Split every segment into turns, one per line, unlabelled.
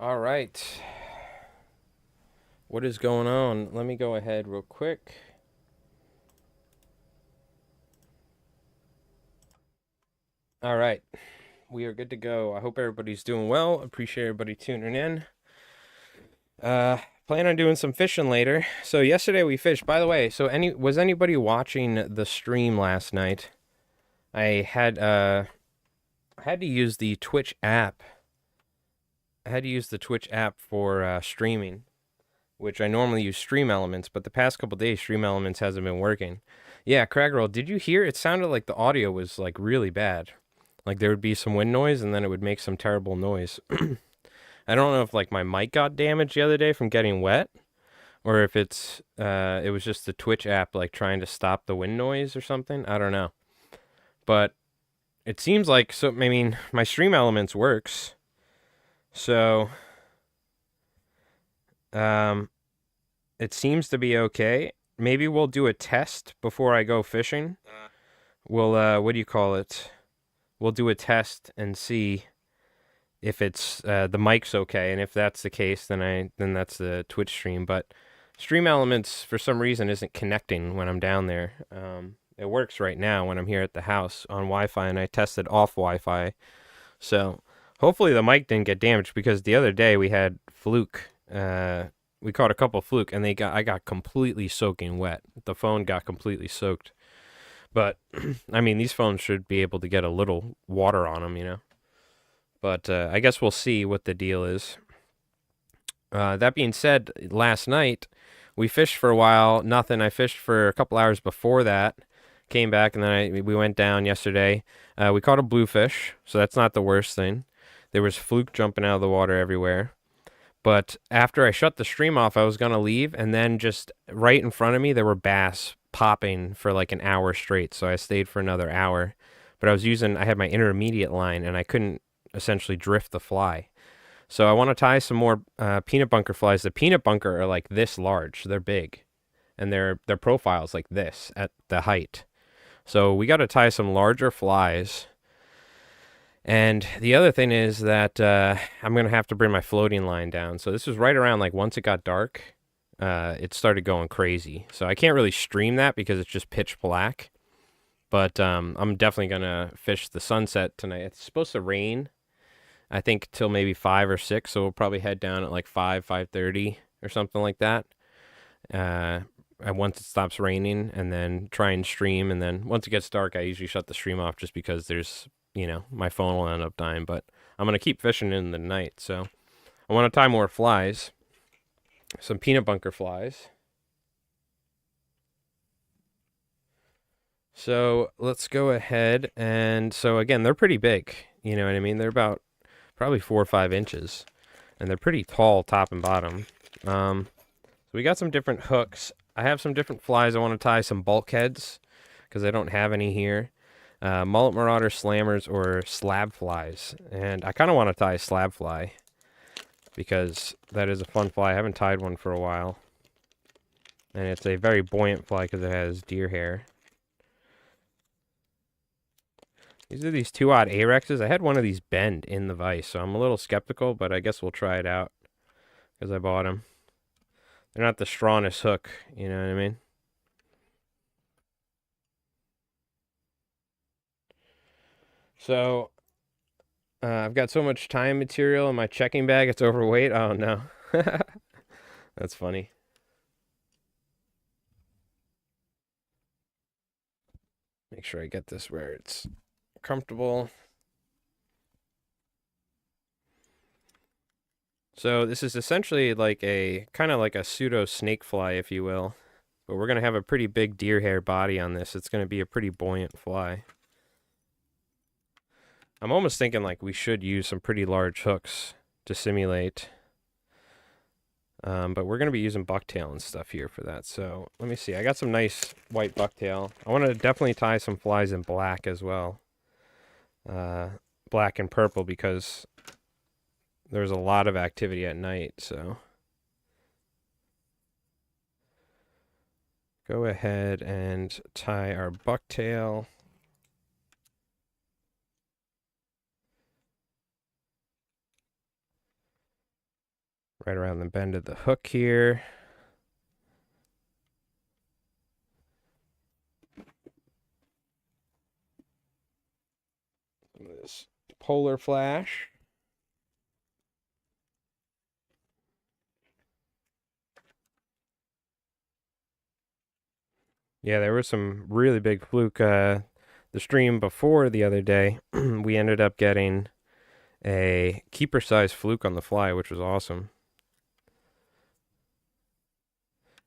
All right. What is going on? Let me go ahead real quick. All right. We are good to go. I hope everybody's doing well. Appreciate everybody tuning in. Uh Plan on doing some fishing later. So yesterday we fished. By the way, was anybody watching the stream last night? I had to use the Twitch app. I had to use the Twitch app for streaming, which I normally use Stream Elements, but the past couple days Stream Elements hasn't been working. Yeah, Craggroll, did you hear? It sounded like the audio was like really bad. Like there would be some wind noise and then it would make some terrible noise. I don't know if like my mic got damaged the other day from getting wet or if it was just the Twitch app like trying to stop the wind noise or something. I don't know. But it seems like so I mean, my Stream Elements works. So um it seems to be okay. Maybe we'll do a test before I go fishing. We'll what do you call it? We'll do a test and see if it's the mic's okay, and if that's the case, then that's the Twitch stream. But Stream Elements for some reason isn't connecting when I'm down there. It works right now when I'm here at the house on Wi-Fi, and I tested off Wi-Fi. So hopefully the mic didn't get damaged because the other day we had fluke. We caught a couple fluke, and I got completely soaking wet. The phone got completely soaked. But I mean, these phones should be able to get a little water on them, you know. But I guess we'll see what the deal is. That being said, last night we fished for a while. Nothing. I fished for a couple hours before that. Came back and then we went down yesterday. We caught a bluefish, so that's not the worst thing. There was fluke jumping out of the water everywhere. But after I shut the stream off, I was gonna leave, and then just right in front of me there were bass popping for like an hour straight. So I stayed for another hour. But I had my intermediate line, and I couldn't essentially drift the fly. So I want to tie some more peanut bunker flies. The peanut bunker are like this large. They're big, and their profile's like this at the height. So we got to tie some larger flies. And the other thing is that I'm gonna have to bring my floating line down. So this was right around like once it got dark, it started going crazy. So I can't really stream that because it's just pitch black. But I'm definitely gonna fish the sunset tonight. It's supposed to rain, I think, till maybe 5 or 6. So we'll probably head down at like 5:30 or something like that. And once it stops raining, and then try and stream. And then once it gets dark, I usually shut the stream off just because my phone will end up dying. But I'm gonna keep fishing in the night. So I want to tie more flies, some peanut bunker flies. So let's go ahead so again, they're pretty big. You know what I mean? They're about probably 4 or 5 inches, and they're pretty tall top and bottom. So we got some different hooks. I have some different flies. I want to tie some bulkheads because I don't have any here. Mullet Marauder slammers or slab flies, and I kind of want to tie a slab fly because that is a fun fly. I haven't tied one for a while, and it's a very buoyant fly because it has deer hair. These are these 2-aught Arexes. I had one of these bend in the vise, so I'm a little skeptical, but I guess we'll try it out because I bought them. They're not the strongest hook, you know what I mean? So, I've got so much time material in my checking bag, it's overweight. Oh, no. That's funny. Make sure I get this where it's comfortable. So this is essentially like kind of like a pseudo snake fly, if you will. But we're going to have a pretty big deer hair body on this. It's going to be a pretty buoyant fly. I'm almost thinking like we should use some pretty large hooks to simulate. But we're going to be using bucktail and stuff here for that. So let me see. I got some nice white bucktail. I want to definitely tie some flies in black as well. Black and purple because there's a lot of activity at night. So go ahead and tie our bucktail. Right around the bend of the hook here. This polar flash. Yeah, there was some really big fluke. The stream before the other day, we ended up getting a keeper size fluke on the fly, which was awesome.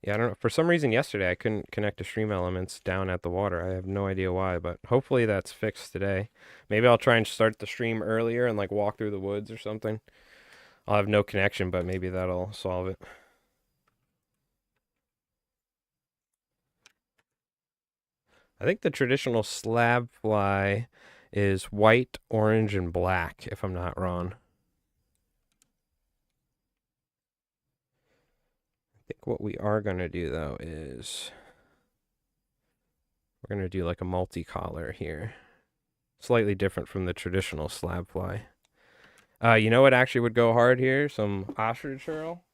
Yeah, I don't know. For some reason yesterday I couldn't connect the stream elements down at the water. I have no idea why, but hopefully that's fixed today. Maybe I'll try and start the stream earlier and like walk through the woods or something. I'll have no connection, but maybe that'll solve it. I think the traditional slab fly is white, orange, and black, if I'm not wrong. I think what we are going to do, though, is we're going to do like a multi-collar here. Slightly different from the traditional slab fly. You know what actually would go hard here? Some ostrich churl.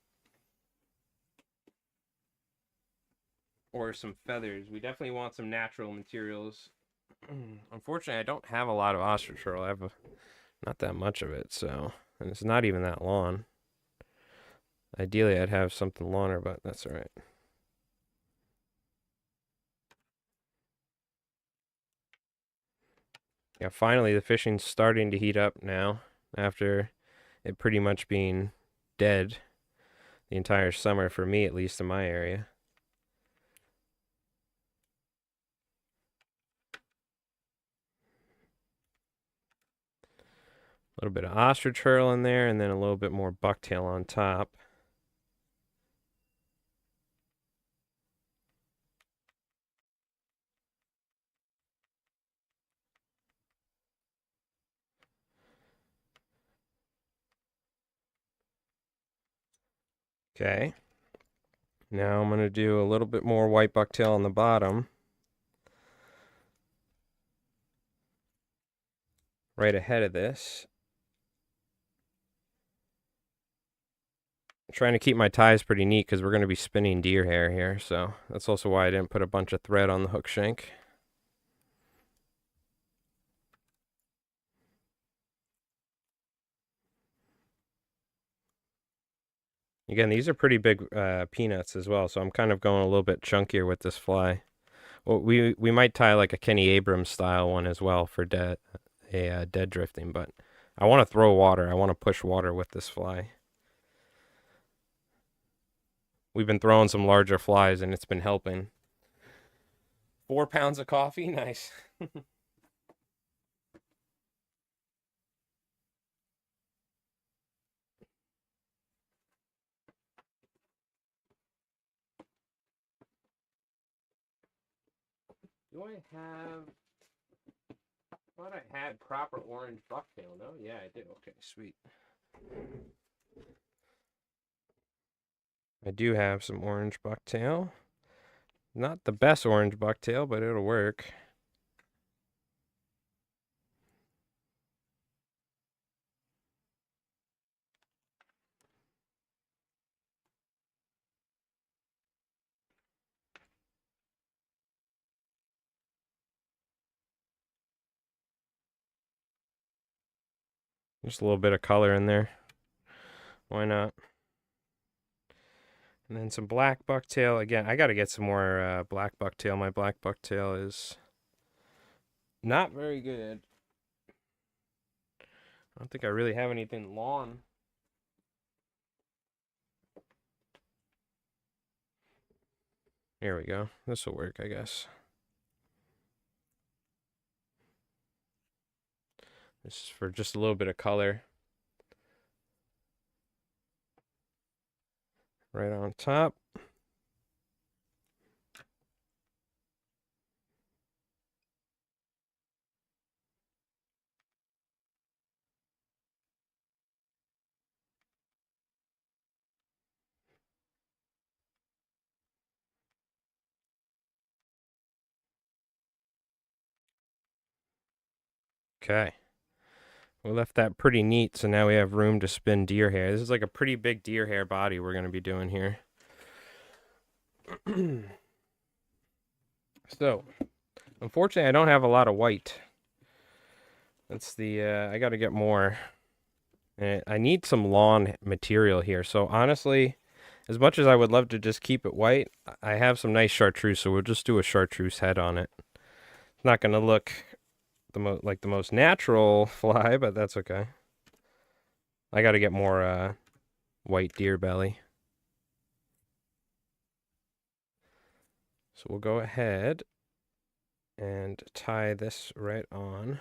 Or some feathers. We definitely want some natural materials. Unfortunately, I don't have a lot of ostrich churl. I have not that much of it, so. And it's not even that long. Ideally, I'd have something longer, but that's all right. Yeah, finally, the fishing's starting to heat up now after it pretty much being dead the entire summer, for me at least in my area. A little bit of ostrich churl in there, and then a little bit more bucktail on top. Okay. Now I'm going to do a little bit more white bucktail on the bottom. Right ahead of this. I'm trying to keep my ties pretty neat because we're going to be spinning deer hair here, so that's also why I didn't put a bunch of thread on the hook shank. Again, these are pretty big peanuts as well, so I'm kind of going a little bit chunkier with this fly. Well, we might tie like a Kenny Abrams style one as well for dead drifting, but I want to throw water. I want to push water with this fly. We've been throwing some larger flies and it's been helping. 4 pounds of coffee, nice. Do I have? I thought I had proper orange bucktail. No, yeah, I do. Okay, sweet. I do have some orange bucktail. Not the best orange bucktail, but it'll work. Just a little bit of color in there. Why not? And then some black bucktail. Again, I got to get some more black bucktail. My black bucktail is not very good. I don't think I really have anything long. Here we go. This will work, I guess. This is for just a little bit of color. Right on top. Okay. We left that pretty neat, so now we have room to spin deer hair. This is like a pretty big deer hair body we're going to be doing here. So, unfortunately, I don't have a lot of white. That's the, I got to get more. And I need some lawn material here. So, honestly, as much as I would love to just keep it white, I have some nice chartreuse, so we'll just do a chartreuse head on it. It's not going to look like the most natural fly, but that's okay. I got to get more white deer belly. So we'll go ahead and tie this right on.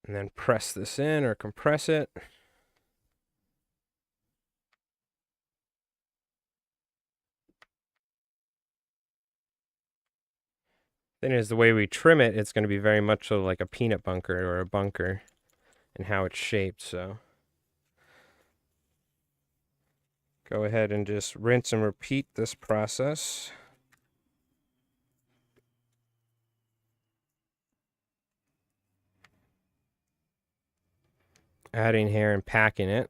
And then press this in or compress it. Then is the way we trim it, it's going to be very much so like a peanut bunker or a bunker and how it's shaped. So go ahead and just rinse and repeat this process. Adding hair and packing it.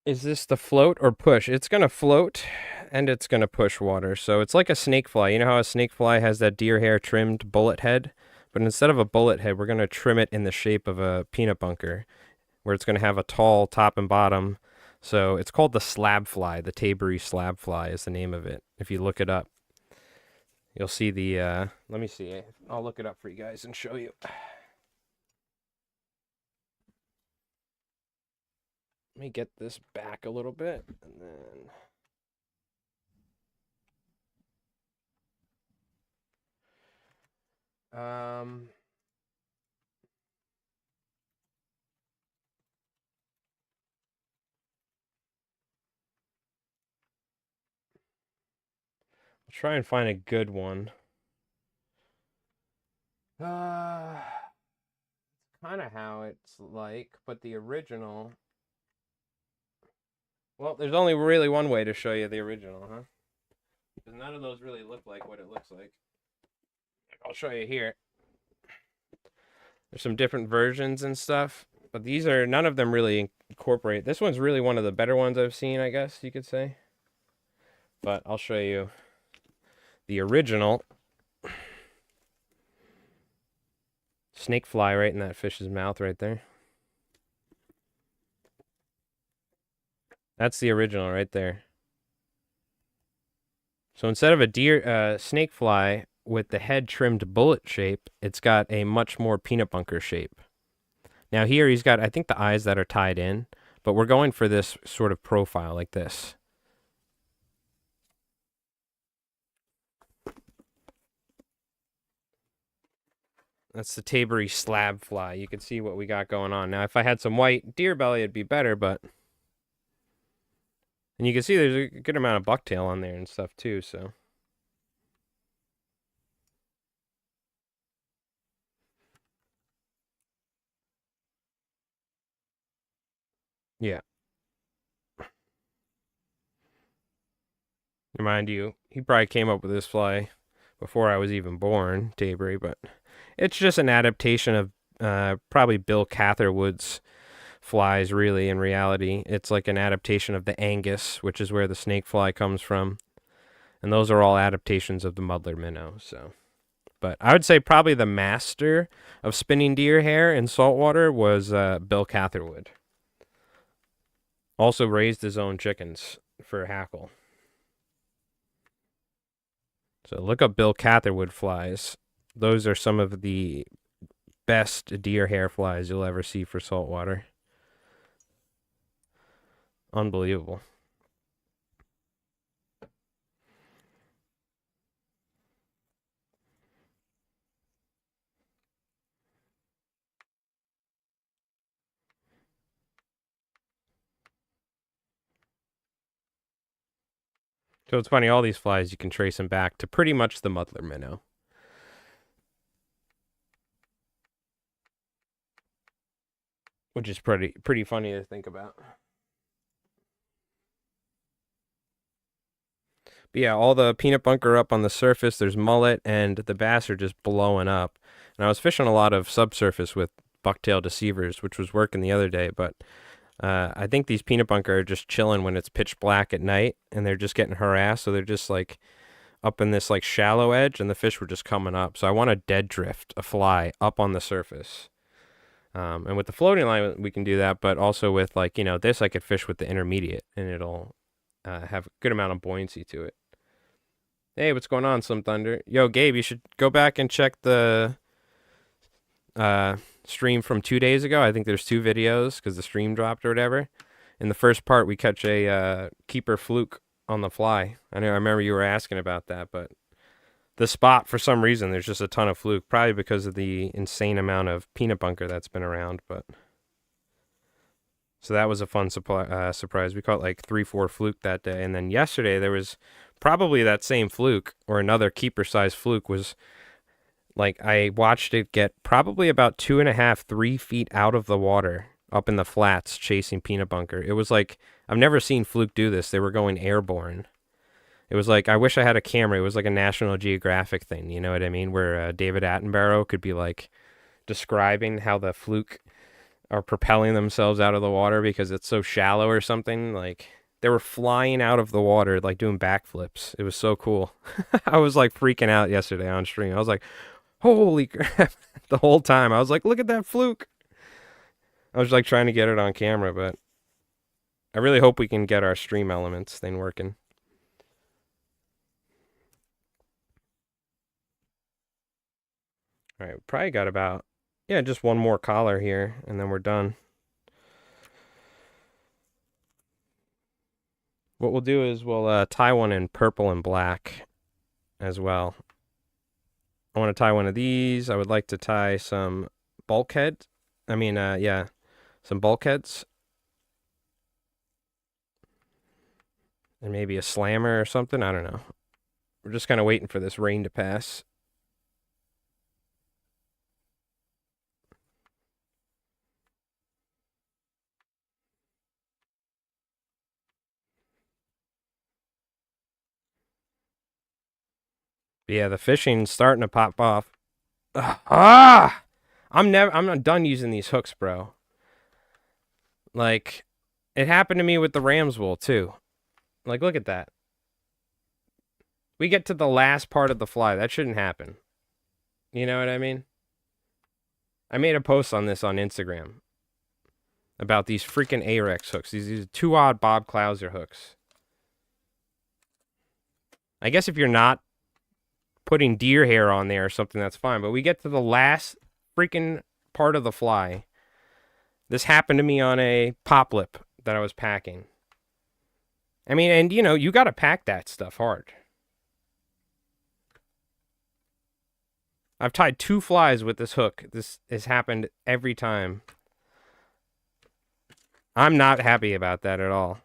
Is this the float or push? It's going to float and it's going to push water. So it's like a snake fly. You know how a snake fly has that deer hair trimmed bullet head? But instead of a bullet head, we're going to trim it in the shape of a peanut bunker, where it's going to have a tall top and bottom. So it's called the slab fly. The Tabery slab fly is the name of it. If you look it up, you'll see the, let me see. I'll look it up for you guys and show you. Let me get this back a little bit, and then I'll try and find a good one. Kind of how it's like, but the original. Well, there's only really one way to show you the original, huh? Because none of those really look like what it looks like. I'll show you here. There's some different versions and stuff, but these are, none of them really incorporate. This one's really one of the better ones I've seen, I guess you could say. But I'll show you the original. Snake fly right in that fish's mouth right there. That's the original right there. So instead of a snake fly with the head trimmed bullet shape, it's got a much more peanut bunker shape. Now here he's got, I think, the eyes that are tied in, but we're going for this sort of profile like this. That's the Tabery slab fly. You can see what we got going on. Now, if I had some white deer belly, it'd be better, but... And you can see there's a good amount of bucktail on there and stuff, too, so... Yeah. Remind you, he probably came up with this fly before I was even born, Tabery, but... It's just an adaptation of probably Bill Catherwood's flies, really, in reality. It's like an adaptation of the Angus, which is where the snake fly comes from. And those are all adaptations of the muddler minnow, so... But I would say probably the master of spinning deer hair in saltwater was Bill Catherwood. Also raised his own chickens for hackle. So look up Bill Catherwood flies. Those are some of the best deer hair flies you'll ever see for saltwater. Unbelievable. So it's funny, all these flies, you can trace them back to pretty much the muddler minnow. Which is pretty funny to think about. But yeah, all the peanut bunker up on the surface, there's mullet, and the bass are just blowing up. And I was fishing a lot of subsurface with bucktail deceivers, which was working the other day, but I think these peanut bunker are just chilling when it's pitch black at night, and they're just getting harassed, so they're just like up in this like shallow edge, and the fish were just coming up. So I want to dead drift a fly up on the surface. And with the floating line, we can do that, but also with like, this, I could fish with the intermediate, and it'll have a good amount of buoyancy to it. Hey, what's going on, Slim Thunder? Yo, Gabe, you should go back and check the stream from 2 days ago. I think there's 2 videos because the stream dropped or whatever. In the first part, we catch a keeper fluke on the fly. I remember you were asking about that, but the spot, for some reason, there's just a ton of fluke, probably because of the insane amount of peanut bunker that's been around. But so that was a fun surprise. We caught like 3-4 fluke that day, and then yesterday there was probably that same fluke or another keeper size fluke. Was like, I watched it get probably about 2.5-3 feet out of the water up in the flats chasing peanut bunker. It was like, I've never seen fluke do this. They were going airborne. It was like, I wish I had a camera. It was like a National Geographic thing, you know what I mean? Where David Attenborough could be like describing how the fluke are propelling themselves out of the water because it's so shallow or something. Like, they were flying out of the water, like doing backflips. It was so cool. I was like freaking out yesterday on stream. I was like, holy crap. The whole time I was like, look at that fluke. I was like trying to get it on camera, but I really hope we can get our stream elements thing working. All right, probably got about, just one more collar here, and then we're done. What we'll do is we'll tie one in purple and black as well. I want to tie one of these. I would like to tie some bulkhead. Some bulkheads. And maybe a slammer or something. I don't know. We're just kind of waiting for this rain to pass. But yeah, the fishing's starting to pop off. I'm not done using these hooks, bro. Like, it happened to me with the ram's wool too. Like, look at that. We get to the last part of the fly. That shouldn't happen. You know what I mean? I made a post on this on Instagram about these freaking Arex hooks. These 2-aught Bob Clouser hooks. I guess if you're not putting deer hair on there or something, that's fine. But we get to the last freaking part of the fly. This happened to me on a pop lip that I was packing. I mean, and you got to pack that stuff hard. I've tied 2 flies with this hook. This has happened every time. I'm not happy about that at all.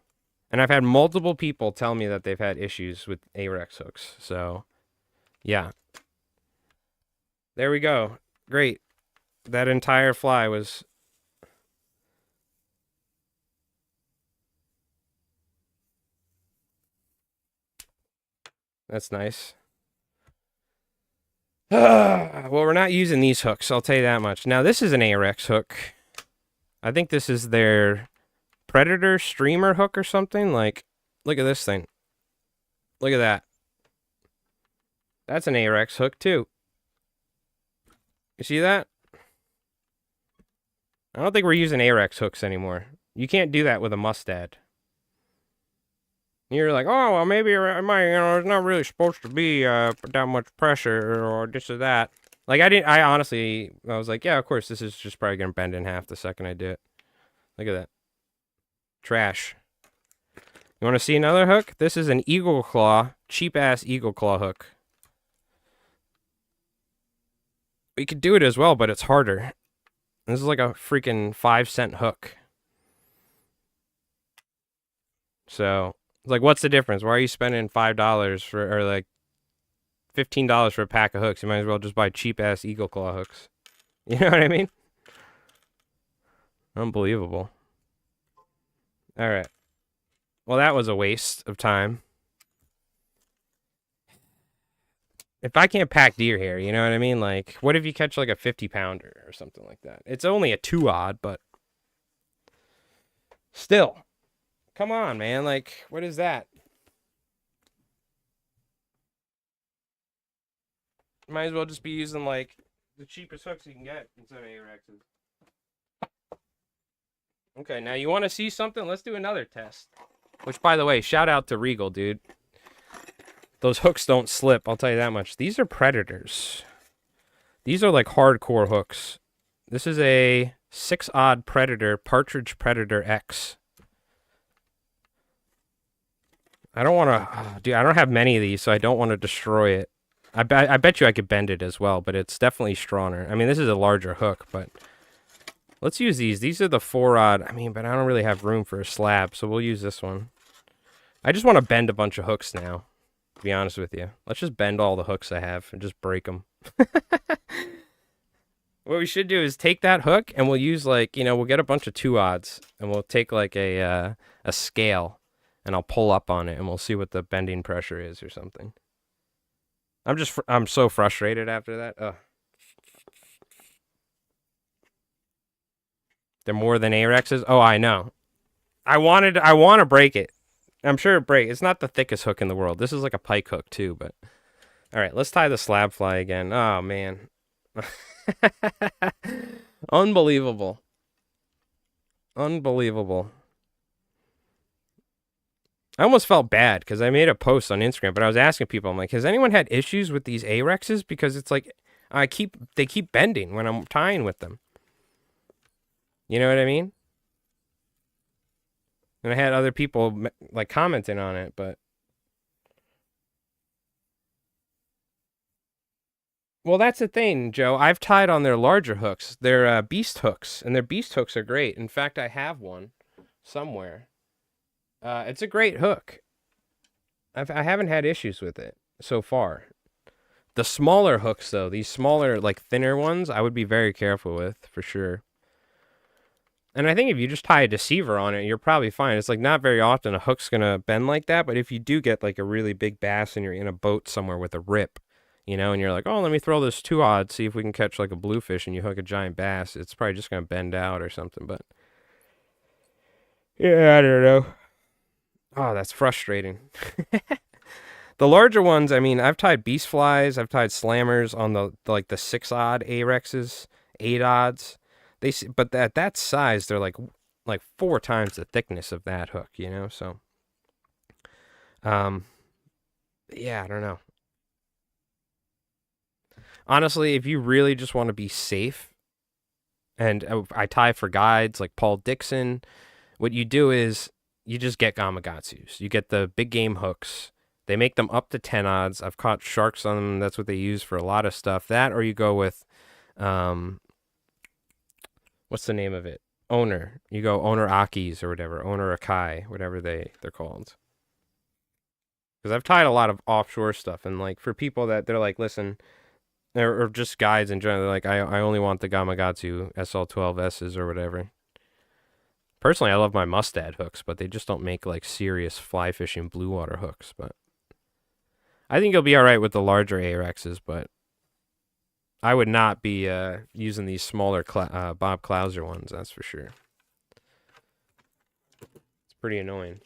And I've had multiple people tell me that they've had issues with Arex hooks. So, yeah. There we go. Great. That entire fly was... That's nice. Well, we're not using these hooks, I'll tell you that much. Now, this is an Arex hook. I think this is their Predator streamer hook or something. Like, look at this thing. Look at that. That's an Arex hook, too. You see that? I don't think we're using Arex hooks anymore. You can't do that with a Mustad. You're like, oh, well, maybe it's not really supposed to be that much pressure or this or that. Like, I honestly was like, yeah, of course, this is just probably going to bend in half the second I do it. Look at that. Trash. You want to see another hook? This is an Eagle Claw, cheap-ass Eagle Claw hook. We could do it as well, but it's harder. This is like a freaking 5-cent hook. So... It's like, what's the difference? Why are you spending $5 for, or like $15 for a pack of hooks? You might as well just buy cheap ass Eagle Claw hooks. You know what I mean? Unbelievable. All right. Well, that was a waste of time. If I can't pack deer here, you know what I mean? Like, what if you catch like a 50-pounder or something like that? It's only a 2-odd, but still. Come on, man. Like, what is that? Might as well just be using like the cheapest hooks you can get instead of Arexes. Okay, now you want to see something? Let's do another test. Which, by the way, shout out to Regal, dude. Those hooks don't slip, I'll tell you that much. These are Predators. These are like hardcore hooks. This is a 6-odd Predator, Partridge Predator X. I don't want to... dude, I don't have many of these, so I don't want to destroy it. I bet you I could bend it as well, but it's definitely stronger. I mean, this is a larger hook, but... let's use these. These are the 4-odd. I mean, but I don't really have room for a slab, so we'll use this one. I just want to bend a bunch of hooks now, to be honest with you. Let's just bend all the hooks I have and just break them. What we should do is take that hook and we'll use like, you know, we'll get a bunch of 2-odds and we'll take like a scale and I'll pull up on it and we'll see what the bending pressure is or something. I'm so frustrated after that. Ugh. They're more than Arexes. Oh, I know. I want to break it. I'm sure it breaks. It's not the thickest hook in the world. This is like a pike hook too, but all right, let's tie the slab fly again. Oh man. Unbelievable. Unbelievable. I almost felt bad because I made a post on Instagram, but I was asking people, I'm like, has anyone had issues with these Arexes? Because it's like they keep bending when I'm tying with them. You know what I mean? And I had other people like commenting on it, but well, that's the thing, Joe. I've tied on their larger hooks. They're beast hooks, and their beast hooks are great. In fact, I have one somewhere. It's a great hook. I haven't had issues with it so far. The smaller hooks, though, these smaller, like thinner ones, I would be very careful with for sure. And I think if you just tie a deceiver on it, you're probably fine. It's like not very often a hook's gonna bend like that, but if you do get like a really big bass and you're in a boat somewhere with a rip, you know, and you're like, oh, let me throw this 2-odd, see if we can catch like a bluefish, and you hook a giant bass, it's probably just gonna bend out or something. But yeah, I don't know. Oh, that's frustrating. The larger ones, I mean, I've tied beast flies, I've tied slammers on the like the 6-odd Arexes, 8-odds. But at that size, they're like 4 times the thickness of that hook, you know. So, yeah, I don't know. Honestly, if you really just want to be safe, and I tie for guides like Paul Dixon, what you do is you just get Gamakatsus. You get the big game hooks. They make them up to 10 odds. I've caught sharks on them. That's what they use for a lot of stuff. That, or you go with, what's the name of it? Owner. You go Owner Akis or whatever. Owner Akai, whatever they're called. Because I've tied a lot of offshore stuff, and like for people that they're like, listen, or just guides in general, they're like, I only want the Gamakatsu SL12Ss or whatever. Personally, I love my Mustad hooks, but they just don't make like serious fly fishing blue water hooks. But I think you'll be all right with the larger Arexes, but I would not be using these smaller Bob Clouser ones, that's for sure. It's pretty annoying.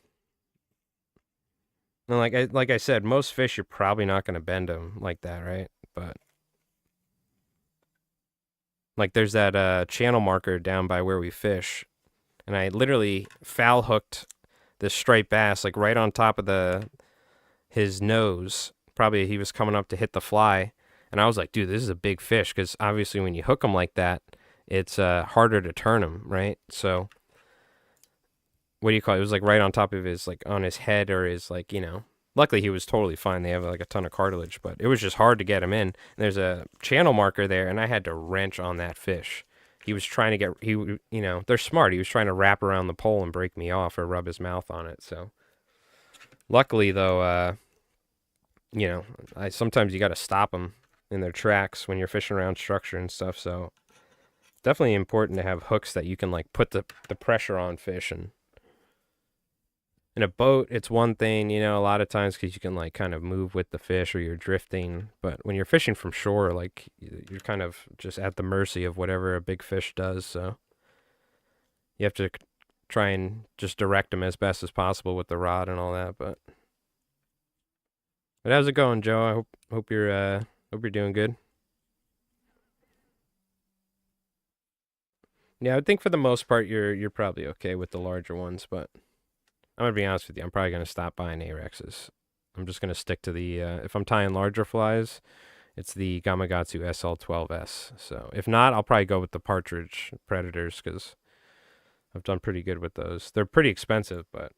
And like I said, most fish you're probably not going to bend them like that, right? But like there's that channel marker down by where we fish, and I literally foul hooked this striped bass like right on top of his nose. Probably he was coming up to hit the fly. And I was like, dude, this is a big fish, because obviously when you hook them like that, it's harder to turn them, right? So, what do you call it? It was like right on top of his, like on his head or his, like, you know. Luckily, he was totally fine. They have like a ton of cartilage, but it was just hard to get him in. And there's a channel marker there, and I had to wrench on that fish. He was trying to get, you know, they're smart. He was trying to wrap around the pole and break me off or rub his mouth on it, so. Luckily, though, sometimes you got to stop them in their tracks when you're fishing around structure and stuff. So definitely important to have hooks that you can like put the pressure on fish. And in a boat, it's one thing, a lot of times because you can like kind of move with the fish or you're drifting. But when you're fishing from shore, like you're kind of just at the mercy of whatever a big fish does. So you have to try and just direct them as best as possible with the rod and all that. But how's it going, Joe? I hope you're doing good. Yeah, I would think for the most part you're probably okay with the larger ones, but I'm gonna be honest with you. I'm probably gonna stop buying Arexes. I'm just gonna stick to the if I'm tying larger flies, it's the Gamakatsu SL12S. So if not, I'll probably go with the Partridge Predators because I've done pretty good with those. They're pretty expensive, but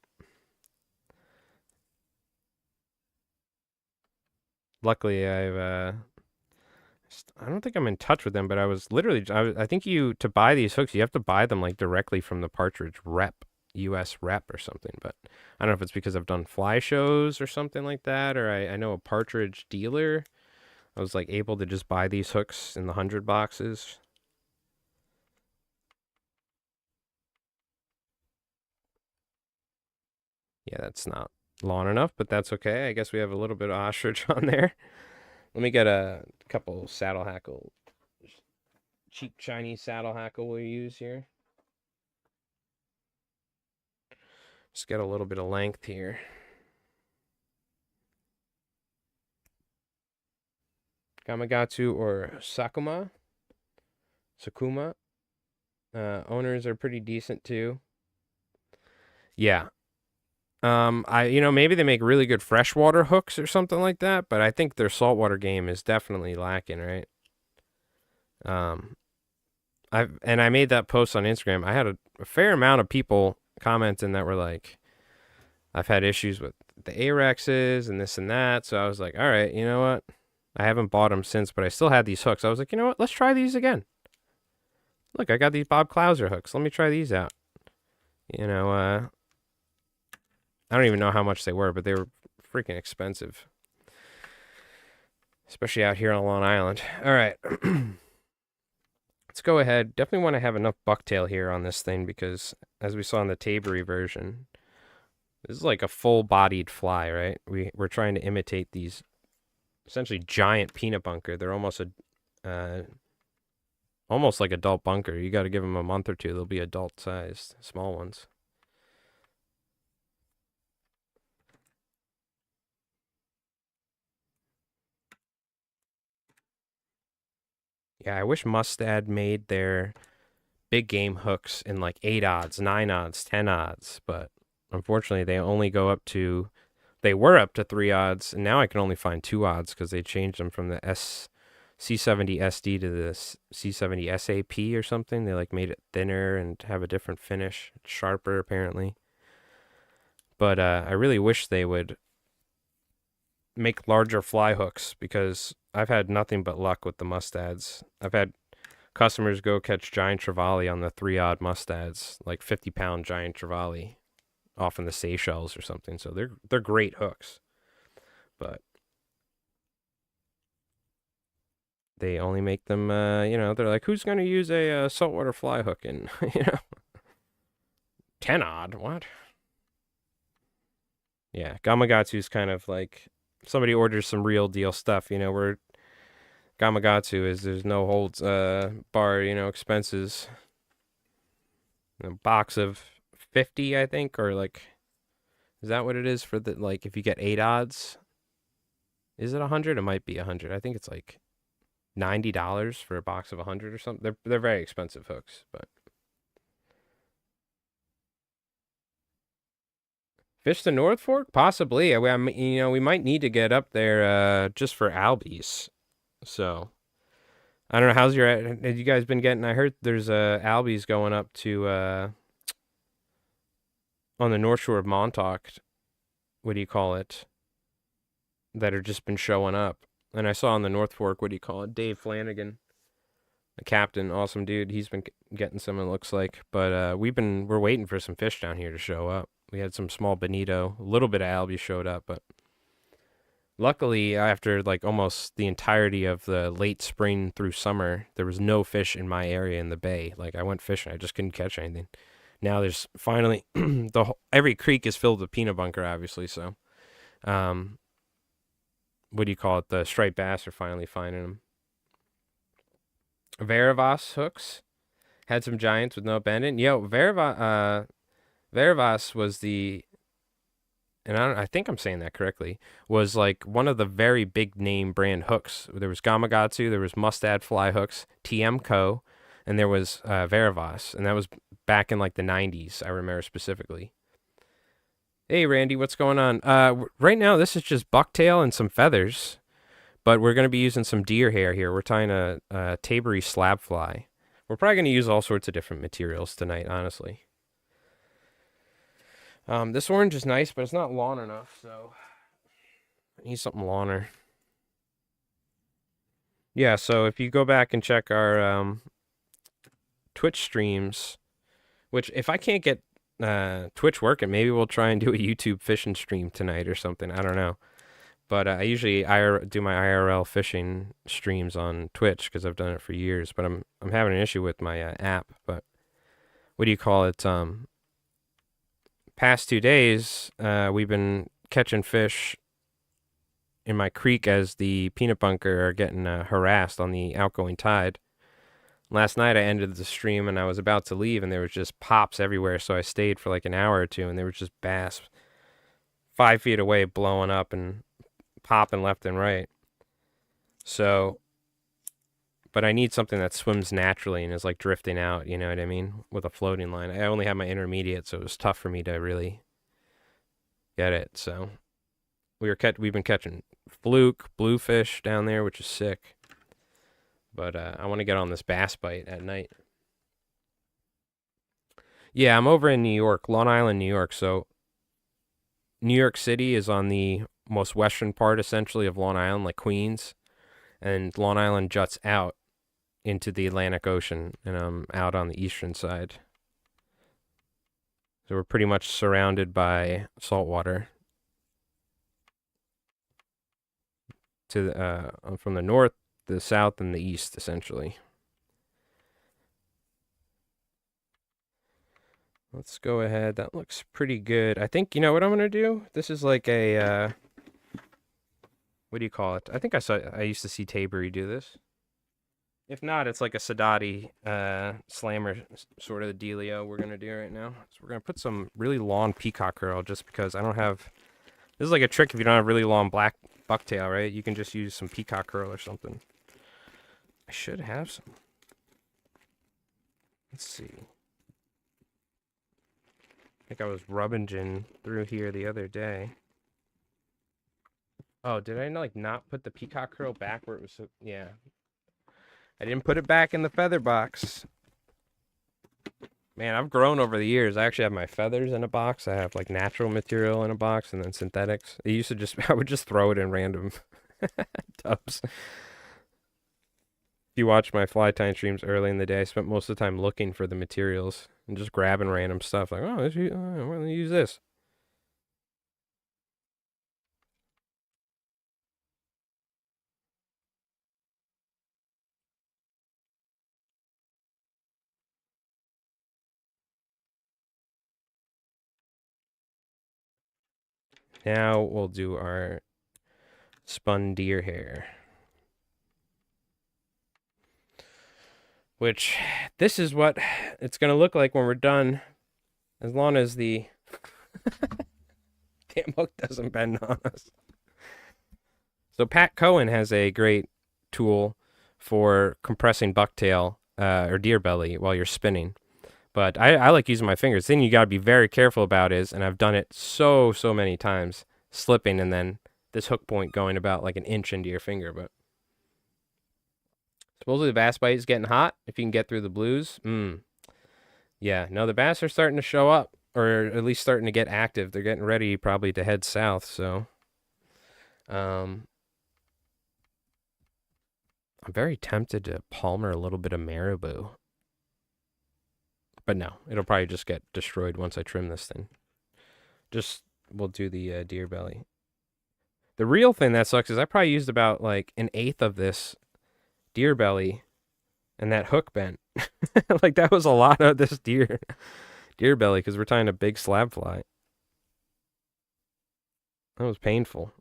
luckily I don't think I'm in touch with them, but I was literally I think to buy these hooks, you have to buy them like directly from the Partridge rep, US rep or something, but I don't know if it's because I've done fly shows or something like that, or I know a Partridge dealer. I was like able to just buy these hooks in the 100 boxes. Yeah, that's not long enough, but that's okay. I guess we have a little bit of ostrich on there. Let me get a couple saddle hackle, cheap Chinese saddle hackle we'll use here. Just get a little bit of length here. Gamakatsu or Sakuma. Owners are pretty decent too. Yeah. Maybe they make really good freshwater hooks or something like that, but I think their saltwater game is definitely lacking, right? Um, I made that post on Instagram. I had a fair amount of people commenting that were like, I've had issues with the Arexes and this and that. So I was like, all right, you know what? I haven't bought them since, but I still had these hooks. I was like, you know what? Let's try these again. Look, I got these Bob Clouser hooks. Let me try these out. You know, I don't even know how much they were, but they were freaking expensive, especially out here on Long Island. All right. Let's go ahead. Definitely want to have enough bucktail here on this thing because, as we saw in the Tabery version, this is like a full-bodied fly, right? We're trying to imitate these essentially giant peanut bunker. They're almost like adult bunker. You got to give them a month or two; they'll be adult-sized, small ones. Yeah, I wish Mustad made their big game hooks in like 8 odds, 9 odds, 10 odds, but unfortunately they only go up to they were up to 3 odds and now I can only find 2 odds because they changed them from the C70 SD to the C70 SAP or something. They like made it thinner and have a different finish, sharper apparently. But I really wish they would make larger fly hooks because I've had nothing but luck with the Mustads. I've had customers go catch giant trevally on the 3 odd Mustads, like 50-pound giant trevally off in the Seychelles or something. So they're great hooks. But they only make them they're like, who's going to use a saltwater fly hook in 10 odd? What? Yeah, Gamakatsu's kind of like somebody orders some real deal stuff, where Gamakatsu is there's no holds bar, expenses. A box of 50, I think, or like is that what it is for the like if you get 8 odds? Is it 100? It might be 100. I think it's like $90 for a box of 100 or something. They're very expensive hooks, but fish the North Fork? Possibly. We might need to get up there just for Albies. So I don't know. Have you guys been getting? I heard there's Albies going up to on the North Shore of Montauk. What do you call it? That have just been showing up. And I saw on the North Fork, what do you call it? Dave Flanagan, the captain, awesome dude. He's been getting some. It looks like, but we're waiting for some fish down here to show up. We had some small bonito. A little bit of Alby showed up, but luckily, after like almost the entirety of the late spring through summer, there was no fish in my area in the bay. Like I went fishing, I just couldn't catch anything. Now there's finally every creek is filled with peanut bunker, obviously. So, um, what do you call it? The striped bass are finally finding them. Veravas hooks had some giants with no bending. Veravas was the, and I think I'm saying that correctly, was like one of the very big name brand hooks. There was Gamakatsu, there was Mustad Fly Hooks, TM Co., and there was Veravas, and that was back in like the 90s, I remember specifically. Hey, Randy, what's going on? Right now, this is just bucktail and some feathers, but we're going to be using some deer hair here. We're tying a Tabery slab fly. We're probably going to use all sorts of different materials tonight, honestly. This orange is nice, but it's not long enough, so I need something longer. Yeah, so if you go back and check our Twitch streams, which if I can't get Twitch working, maybe we'll try and do a YouTube fishing stream tonight or something. I don't know. But I usually do my IRL fishing streams on Twitch because I've done it for years. But I'm having an issue with my app. But what do you call it? Past 2 days, we've been catching fish in my creek as the peanut bunker are getting harassed on the outgoing tide. Last night I ended the stream and I was about to leave and there was just pops everywhere. So I stayed for like an hour or two and there was just bass 5 feet away blowing up and popping left and right. So, but I need something that swims naturally and is like drifting out, you know what I mean? With a floating line. I only have my intermediate, so it was tough for me to really get it. So we've been catching fluke, bluefish down there, which is sick. But I want to get on this bass bite at night. Yeah, I'm over in New York, Long Island, New York. So New York City is on the most western part, essentially, of Long Island, like Queens. And Long Island juts out into the Atlantic Ocean, and I'm out on the eastern side. So we're pretty much surrounded by saltwater. From the north, the south, and the east, essentially. Let's go ahead. That looks pretty good. I think, you know what I'm going to do? This is like a, what do you call it? I think I used to see Tabery do this. If not, it's like a Sadati slammer sort of the dealio we're going to do right now. So we're going to put some really long peacock curl just because I don't have, this is like a trick if you don't have really long black bucktail, right? You can just use some peacock curl or something. I should have some. Let's see. I think I was rummaging through here the other day. Oh, did I like not put the peacock curl back where it was? Yeah. I didn't put it back in the feather box. Man, I've grown over the years. I actually have my feathers in a box. I have like natural material in a box and then synthetics. It used to just, I would just throw it in random tubs. If you watch my fly tying streams early in the day, I spent most of the time looking for the materials and just grabbing random stuff. Like, oh, I'm going to use this. Now we'll do our spun deer hair. Which, this is what it's going to look like when we're done. As long as the damn hook doesn't bend on us. So Pat Cohen has a great tool for compressing bucktail or deer belly while you're spinning. But I like using my fingers. The thing you got to be very careful about is, and I've done it so many times, slipping and then this hook point going about like an inch into your finger. But supposedly the bass bite is getting hot if you can get through the blues. Yeah, no, the bass are starting to show up, or at least starting to get active. They're getting ready probably to head south, so I'm very tempted to palmer a little bit of marabou. But no, it'll probably just get destroyed once I trim this thing. we'll do the deer belly. The real thing that sucks is I probably used about like an eighth of this deer belly, and that hook bent. Like that was a lot of this deer belly because we're tying a big slab fly. That was painful.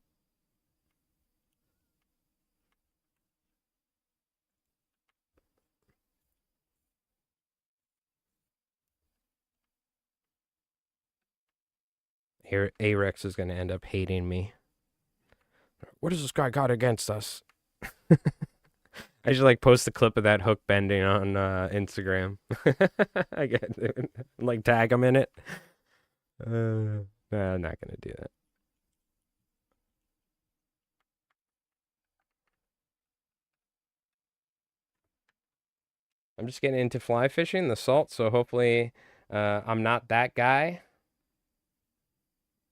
Here, Arex is going to end up hating me. What has this guy got against us? I should like post a clip of that hook bending on Instagram. I get like tag him in it. Nah, I'm not gonna do that. I'm just getting into fly fishing, the salt. So hopefully, I'm not that guy.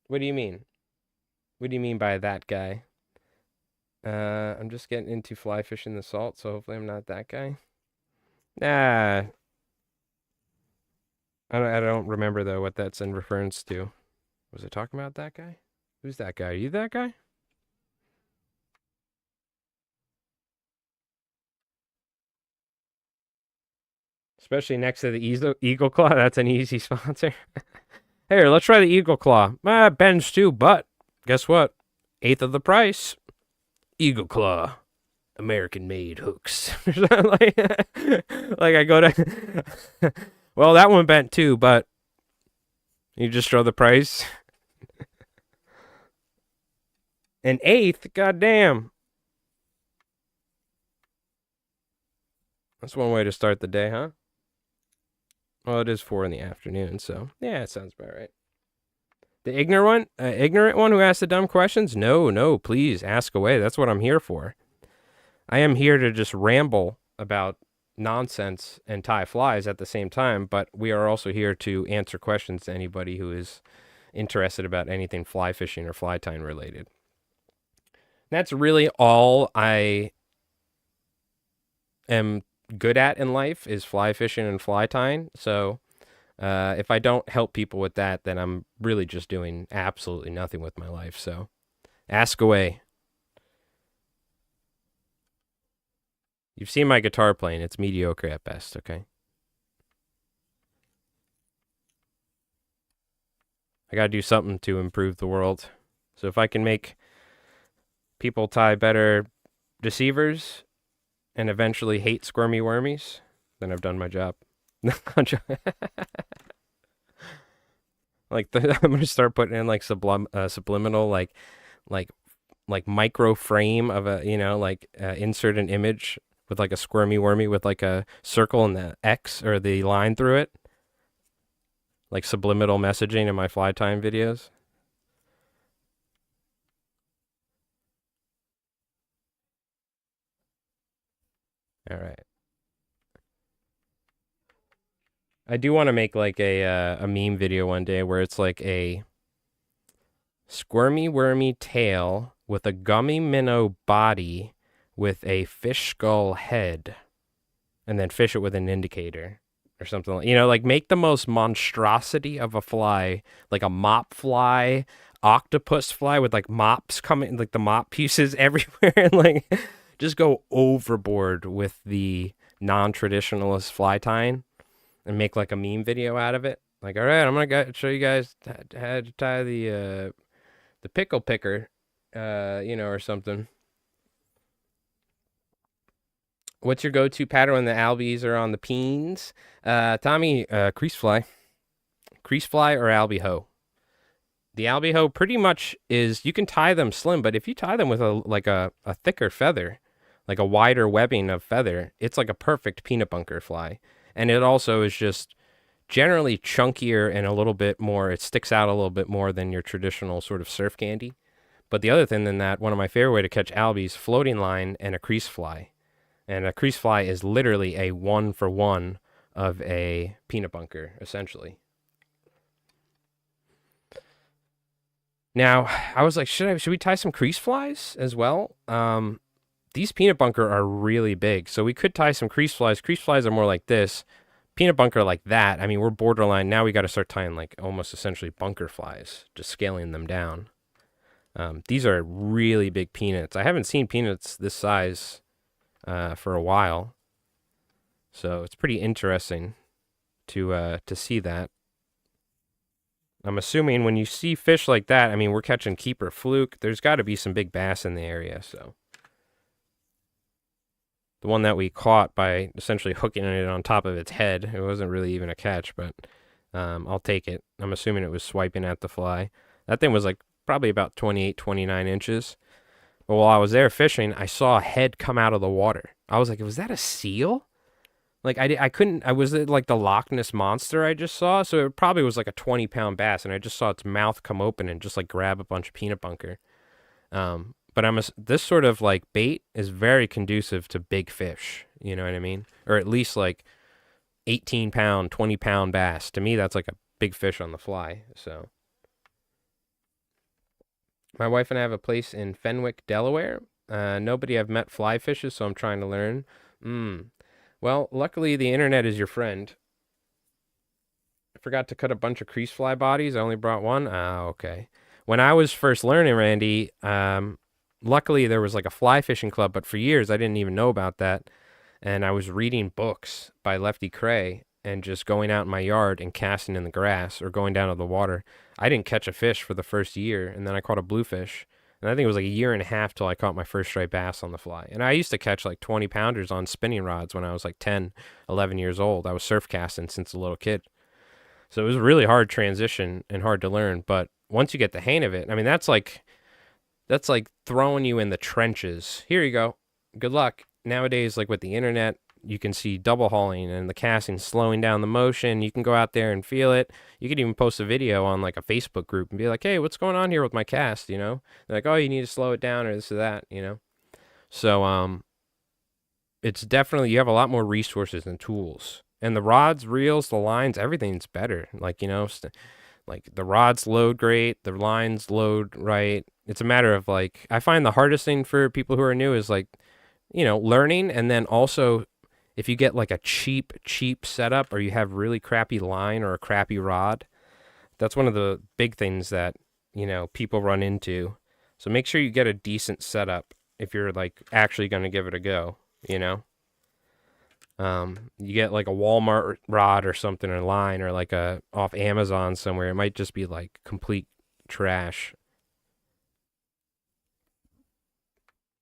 What do you mean? What do you mean by that guy? I'm just getting into fly fishing the salt, so hopefully I'm not that guy. Nah. I don't remember though what that's in reference to. Was it talking about that guy? Who's that guy? Are you that guy? Especially next to the Eagle Claw. That's an easy sponsor. Here, let's try the Eagle Claw. Bends too, but guess what? Eighth of the price. Eagle Claw. American made hooks. like I go to well, that one bent too, but you just throw the price. An eighth, goddamn. That's one way to start the day, huh? Well, it is 4 in the afternoon, so yeah, it sounds about right. The ignorant one who asks the dumb questions? No, please ask away. That's what I'm here for. I am here to just ramble about nonsense and tie flies at the same time, but we are also here to answer questions to anybody who is interested about anything fly fishing or fly tying related. That's really all I am good at in life is fly fishing and fly tying. So if I don't help people with that, then I'm really just doing absolutely nothing with my life. So ask away. You've seen my guitar playing. It's mediocre at best, okay? I gotta do something to improve the world. So if I can make people tie better deceivers and eventually hate squirmy wormies, then I've done my job. Like I'm gonna start putting in like subliminal like micro frame of a insert an image with like a squirmy wormy with like a circle and the X or the line through it, like subliminal messaging in my fly time videos. All right. I do want to make like a meme video one day where it's like a squirmy wormy tail with a gummy minnow body with a fish skull head, and then fish it with an indicator or something. Like make the most monstrosity of a fly, like a mop fly, octopus fly with like mops coming, like the mop pieces everywhere, and like just go overboard with the non-traditionalist fly tying and make like a meme video out of it. Like, all right, I'm gonna show you guys how to tie the pickle picker, or something. What's your go-to pattern when the Albies are on the peens? Tommy, crease fly or Alby hoe. The Alby hoe pretty much is, you can tie them slim, but if you tie them with a thicker feather, like a wider webbing of feather, it's like a perfect peanut bunker fly. And it also is just generally chunkier and a little bit more, it sticks out a little bit more than your traditional sort of surf candy. But the other thing than that, one of my favorite way to catch Albies, floating line and a crease fly. And a crease fly is literally a 1-for-1 of a peanut bunker, essentially. Now, I was like, should we tie some crease flies as well? These peanut bunker are really big, so we could tie some crease flies. Crease flies are more like this, peanut bunker like that, I mean, we're borderline. Now we got to start tying like almost essentially bunker flies, just scaling them down. These are really big peanuts. I haven't seen peanuts this size for a while, so it's pretty interesting to see that. I'm assuming when you see fish like that, I mean, we're catching keeper fluke. There's got to be some big bass in the area, so. The one that we caught by essentially hooking it on top of its head, it wasn't really even a catch, but I'll take it. I'm assuming it was swiping at the fly. That thing was like probably about 28, 29 inches. But while I was there fishing, I saw a head come out of the water. I was like, was that a seal? Like I couldn't. I was like the Loch Ness monster I just saw. So it probably was like a 20-pound bass, and I just saw its mouth come open and just like grab a bunch of peanut bunker. But this sort of like bait is very conducive to big fish. You know what I mean? Or at least like 18-pound, 20-pound bass. To me, that's like a big fish on the fly. So my wife and I have a place in Fenwick, Delaware. Nobody I've met fly fishes, so I'm trying to learn. Well, luckily the internet is your friend. I forgot to cut a bunch of crease fly bodies. I only brought one. Ah, okay. When I was first learning, Randy, luckily there was like a fly fishing club, but for years I didn't even know about that. And I was reading books by Lefty Kreh and just going out in my yard and casting in the grass or going down to the water. I didn't catch a fish for the first year, and then I caught a bluefish. And I think it was like a year and a half till I caught my first striped bass on the fly. And I used to catch like 20 pounders on spinning rods when I was like 10, 11 years old. I was surf casting since a little kid. So it was a really hard transition and hard to learn. But once you get the hang of it, I mean, that's like throwing you in the trenches. Here you go. Good luck. Nowadays, like with the internet, you can see double hauling and the casting slowing down the motion. You can go out there and feel it. You could even post a video on like a Facebook group and be like, hey, what's going on here with my cast? You know, they're like, oh, you need to slow it down or this or that, you know? So, it's definitely, you have a lot more resources and tools. And the rods, reels, the lines, everything's better. Like, you know, like the rods load great, the lines load right. It's a matter of like, I find the hardest thing for people who are new is like, you know, learning. And then also if you get like a cheap setup or you have really crappy line or a crappy rod, that's one of the big things that, you know, people run into. So make sure you get a decent setup if you're like actually going to give it a go, you know? You get like a Walmart rod or something or line or like a off Amazon somewhere. It might just be like complete trash.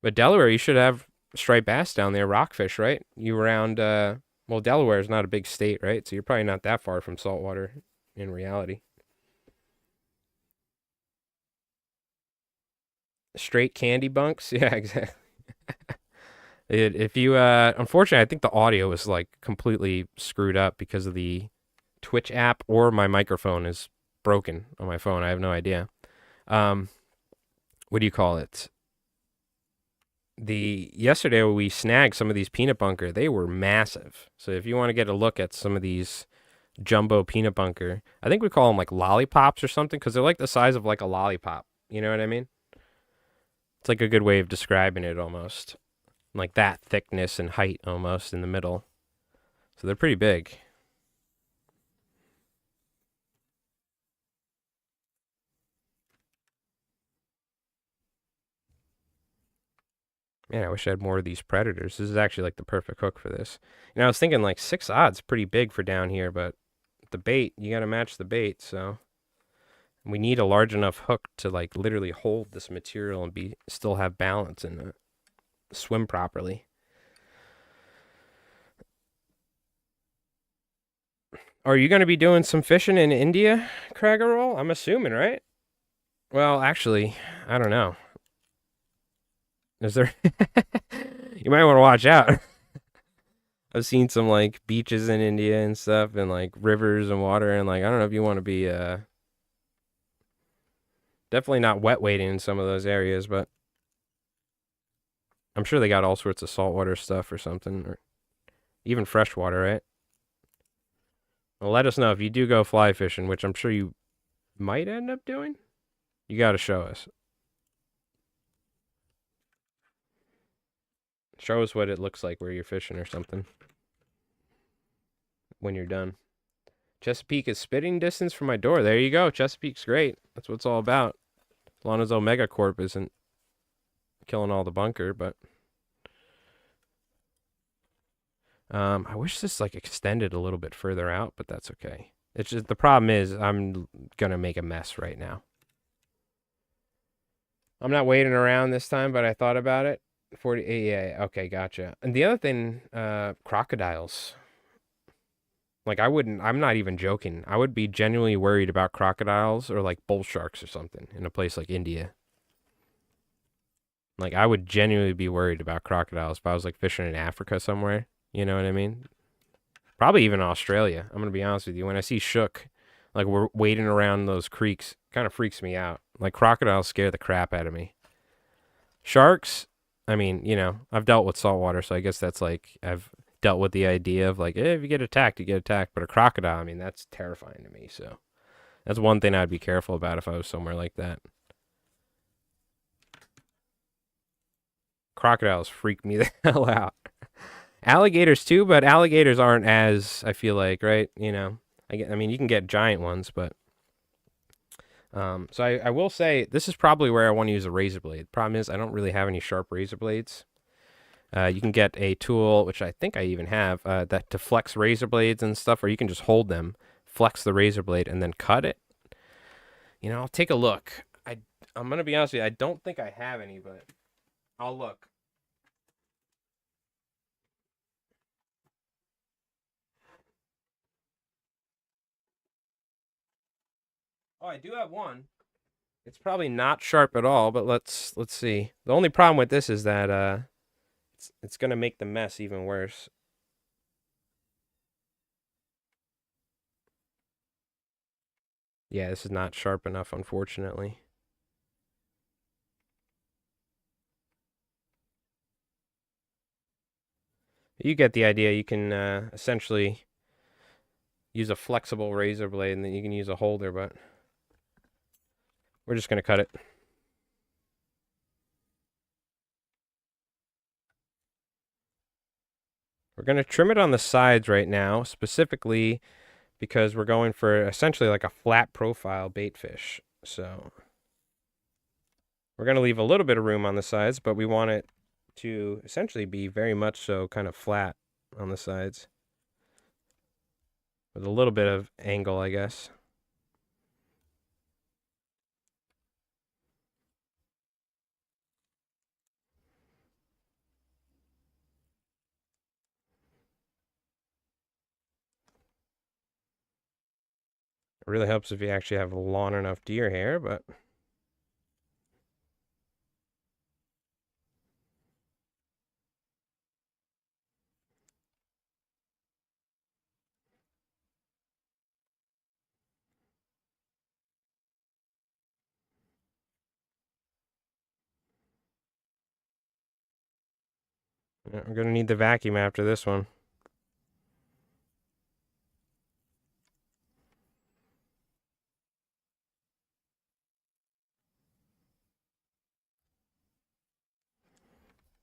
But Delaware, you should have striped bass down there, rockfish, right? You around, well, Delaware is not a big state, right? So you're probably not that far from saltwater in reality. Straight candy bunks? Yeah, exactly. If you, unfortunately, I think the audio is like completely screwed up because of the Twitch app or my microphone is broken on my phone. I have no idea. What do you call it? Yesterday we snagged some of these peanut bunker. They were massive. So if you want to get a look at some of these jumbo peanut bunker, I think we call them like lollipops or something because they're like the size of like a lollipop. You know what I mean? It's like a good way of describing it almost. Like that thickness and height almost in the middle. So they're pretty big. Man, I wish I had more of these predators. This is actually like the perfect hook for this. You know, I was thinking like 6 odds pretty big for down here, but the bait, you got to match the bait. So we need a large enough hook to like literally hold this material and still have balance and swim properly. Are you going to be doing some fishing in India, Craigerroll? I'm assuming, right? Well, actually, I don't know. Is there? You might want to watch out. I've seen some like beaches in India and stuff, and like rivers and water, and like I don't know if you want to be definitely not wet wading in some of those areas, but I'm sure they got all sorts of saltwater stuff or something, or even freshwater, right? Well, let us know if you do go fly fishing, which I'm sure you might end up doing. You got to show us. Show us what it looks like where you're fishing or something. when you're done. Chesapeake is spitting distance from my door. There you go. Chesapeake's great. That's what it's all about. As long as Omega Corp isn't killing all the bunker, but I wish this like extended a little bit further out, but that's okay. It's just the problem is I'm gonna make a mess right now. I'm not waiting around this time, but I thought about it. 48, yeah, okay, gotcha. And the other thing, crocodiles. Like I'm not even joking. I would be genuinely worried about crocodiles or like bull sharks or something in a place like India. Like I would genuinely be worried about crocodiles if I was like fishing in Africa somewhere. You know what I mean? Probably even Australia. I'm gonna be honest with you. When I see shook, like we're wading around those creeks, kind of freaks me out. Like crocodiles scare the crap out of me. Sharks, I mean, I've dealt with saltwater, so I guess that's like I've dealt with the idea of like, if you get attacked, you get attacked. But a crocodile, I mean, that's terrifying to me. So that's one thing I'd be careful about if I was somewhere like that. Crocodiles freak me the hell out. Alligators too, but alligators aren't as, I feel like, right? I mean, you can get giant ones, but so I will say this is probably where I want to use a razor blade. Problem is I don't really have any sharp razor blades. You can get a tool, which I think I even have, that to flex razor blades and stuff, or you can just hold them, flex the razor blade, and then cut it. I'll take a look. I'm gonna be honest with you, I don't think I have any, but I'll look. Oh, I do have one. It's probably not sharp at all, but let's see. The only problem with this is that it's gonna make the mess even worse. Yeah, this is not sharp enough, unfortunately. You get the idea. You can essentially use a flexible razor blade, and then you can use a holder, but we're just gonna cut it. We're gonna trim it on the sides right now, specifically because we're going for essentially like a flat profile bait fish. So we're gonna leave a little bit of room on the sides, but we want it to essentially be very much so kind of flat on the sides with a little bit of angle, I guess. It really helps if you actually have long enough deer hair, but yeah, we're gonna need the vacuum after this one.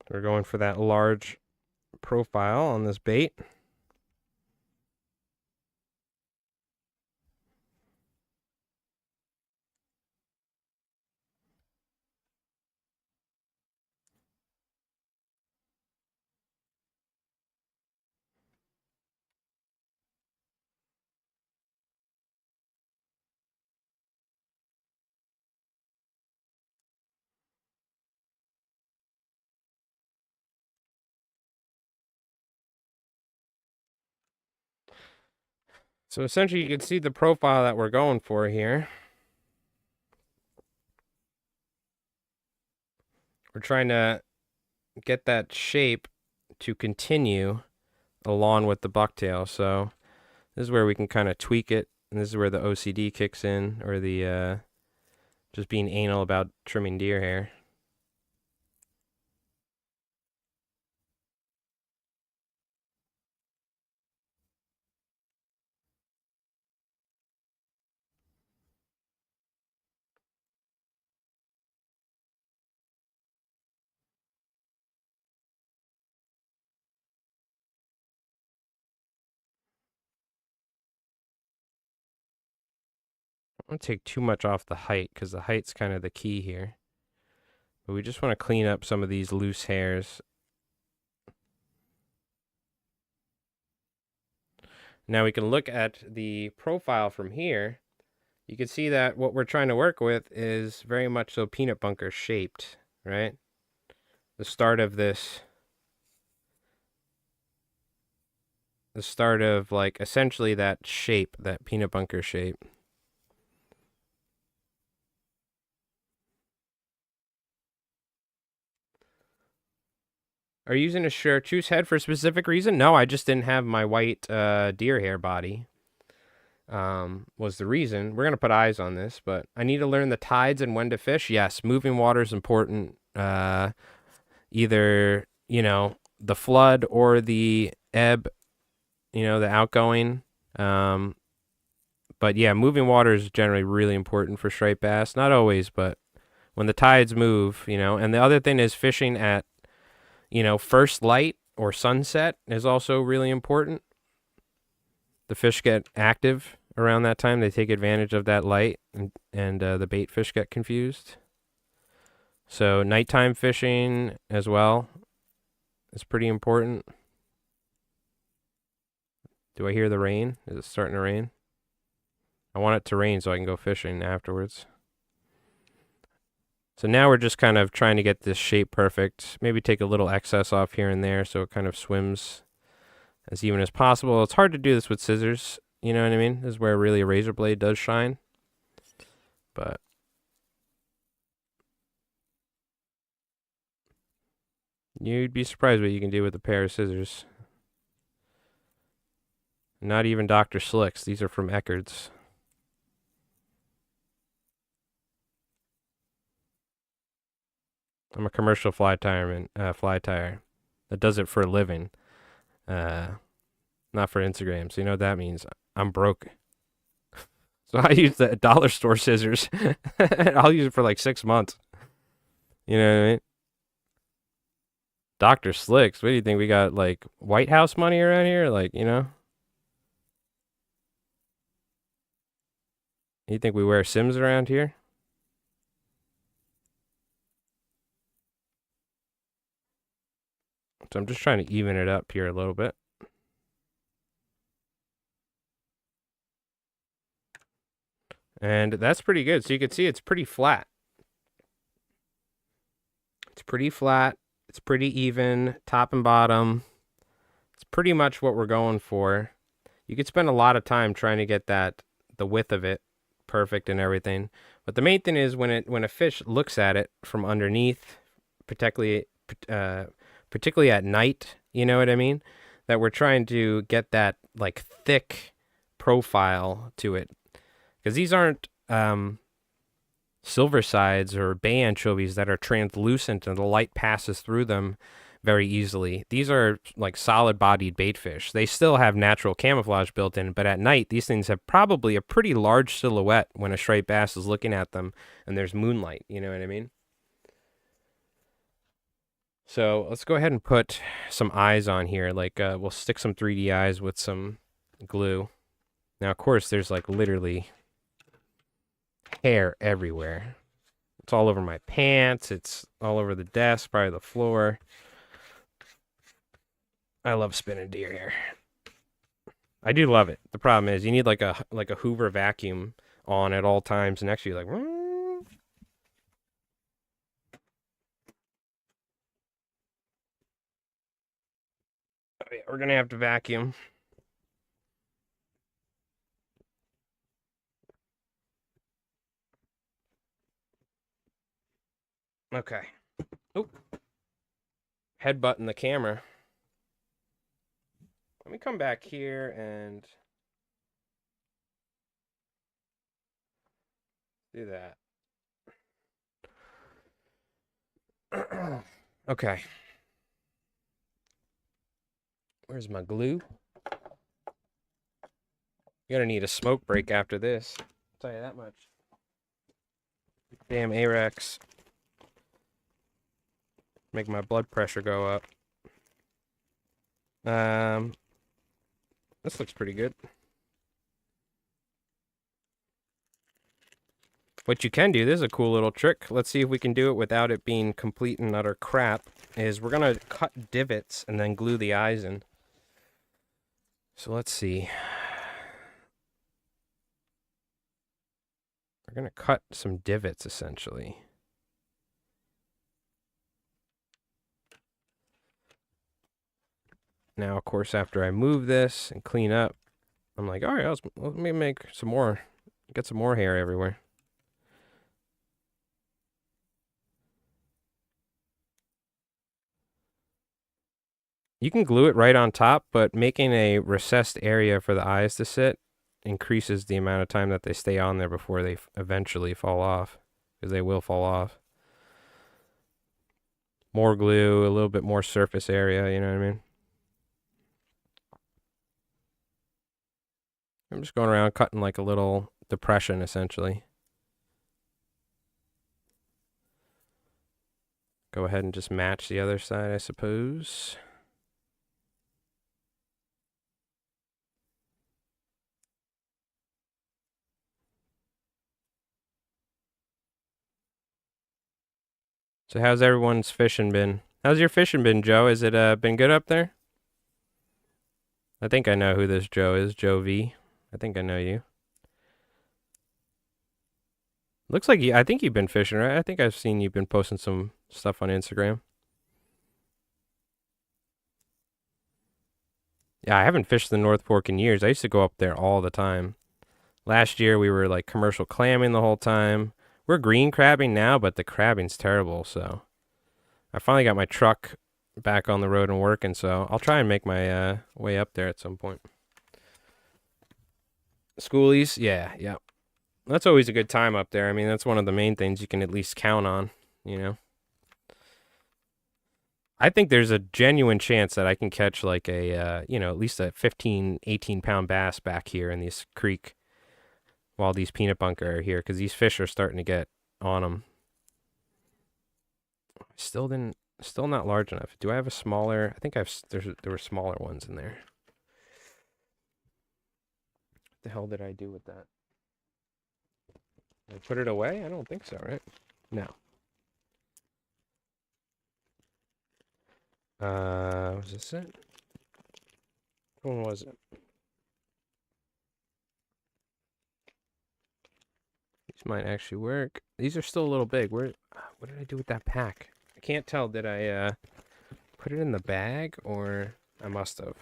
We're going for that large profile on this bait. So essentially you can see the profile that we're going for here. We're trying to get that shape to continue along with the bucktail. So this is where we can kind of tweak it, and this is where the OCD kicks in, or the just being anal about trimming deer hair. don't take too much off the height because the height's kind of the key here. But we just want to clean up some of these loose hairs. Now we can look at the profile from here. You can see that what we're trying to work with is very much so peanut bunker shaped, right? The start of this, the start of like essentially that shape, that peanut bunker shape. Are you using a chartreuse head for a specific reason? No, I just didn't have my white deer hair body. Was the reason. We're going to put eyes on this, but I need to learn the tides and when to fish. Yes, moving water is important. Either, you know, the flood or the ebb, you know, the outgoing. But yeah, moving water is generally really important for striped bass. Not always, but when the tides move, you know. And the other thing is fishing at, you know, first light or sunset is also really important. The fish get active around that time. They take advantage of that light, and the bait fish get confused. So nighttime fishing as well is pretty important. Do I hear the rain? Is it starting to rain? I want it to rain so I can go fishing afterwards. So now we're just kind of trying to get this shape perfect. Maybe take a little excess off here and there so it kind of swims as even as possible. It's hard to do this with scissors, you know what I mean? This is where really a razor blade does shine. But you'd be surprised what you can do with a pair of scissors. Not even Dr. Slick's. These are from Eckerd's. I'm a commercial fly tire that does it for a living. Not for Instagram. So you know what that means? I'm broke. So I use the dollar store scissors. I'll use it for like 6 months. You know what I mean? Dr. Slicks. What do you think? We got like White House money around here? Like, you know? You think we wear Sims around here? So I'm just trying to even it up here a little bit. And that's pretty good. So you can see it's pretty flat. It's pretty flat. It's pretty even, top and bottom. It's pretty much what we're going for. You could spend a lot of time trying to get that, the width of it, perfect and everything. But the main thing is when a fish looks at it from underneath, particularly at night, you know what I mean? That we're trying to get that like thick profile to it. Because these aren't silver sides or bay anchovies that are translucent and the light passes through them very easily. These are like solid bodied bait fish. They still have natural camouflage built in, but at night these things have probably a pretty large silhouette when a striped bass is looking at them and there's moonlight, you know what I mean? So let's go ahead and put some eyes on here. Like we'll stick some 3D eyes with some glue. Now, of course, there's like literally hair everywhere. It's all over my pants. It's all over the desk, probably the floor. I love spinning deer hair. I do love it. The problem is you need like a Hoover vacuum on at all times and actually like oh, yeah, we're gonna have to vacuum. Okay. Oh. Headbutting the camera. Let me come back here and do that. Okay. Where's my glue? You're gonna need a smoke break after this. I'll tell you that much. Damn Arex. Make my blood pressure go up. This looks pretty good. What you can do, this is a cool little trick. Let's see if we can do it without it being complete and utter crap, is we're going to cut divots and then glue the eyes in. So let's see. We're going to cut some divots, essentially. Now, of course, after I move this and clean up, I'm like, all right, let me make some more, get some more hair everywhere. You can glue it right on top, but making a recessed area for the eyes to sit increases the amount of time that they stay on there before they eventually fall off, because they will fall off. More glue, a little bit more surface area, you know what I mean? I'm just going around cutting like a little depression, essentially. Go ahead and just match the other side, I suppose. So how's everyone's fishing been? How's your fishing been, Joe? Has it been good up there? I think I know who this Joe is, Joe V. I think I know you. Looks like I think you've been fishing, right? I think I've seen you've been posting some stuff on Instagram. Yeah, I haven't fished the North Fork in years. I used to go up there all the time. Last year we were like commercial clamming the whole time. We're green crabbing now, but the crabbing's terrible, so I finally got my truck back on the road and working, so I'll try and make my way up there at some point. Schoolies, yeah. That's always a good time up there. I mean, that's one of the main things you can at least count on, you know. I think there's a genuine chance that I can catch like a, at least a 15, 18-pound bass back here in this creek while these peanut bunker are here, because these fish are starting to get on them. Still not large enough. Do I have a smaller? I think there were smaller ones in there. What the hell did I do with that? Did I put it away? I don't think so, right? No. Was this it? Which one was it? These might actually work. These are still a little big. What did I do with that pack? I can't tell. Did I put it in the bag, or I must have.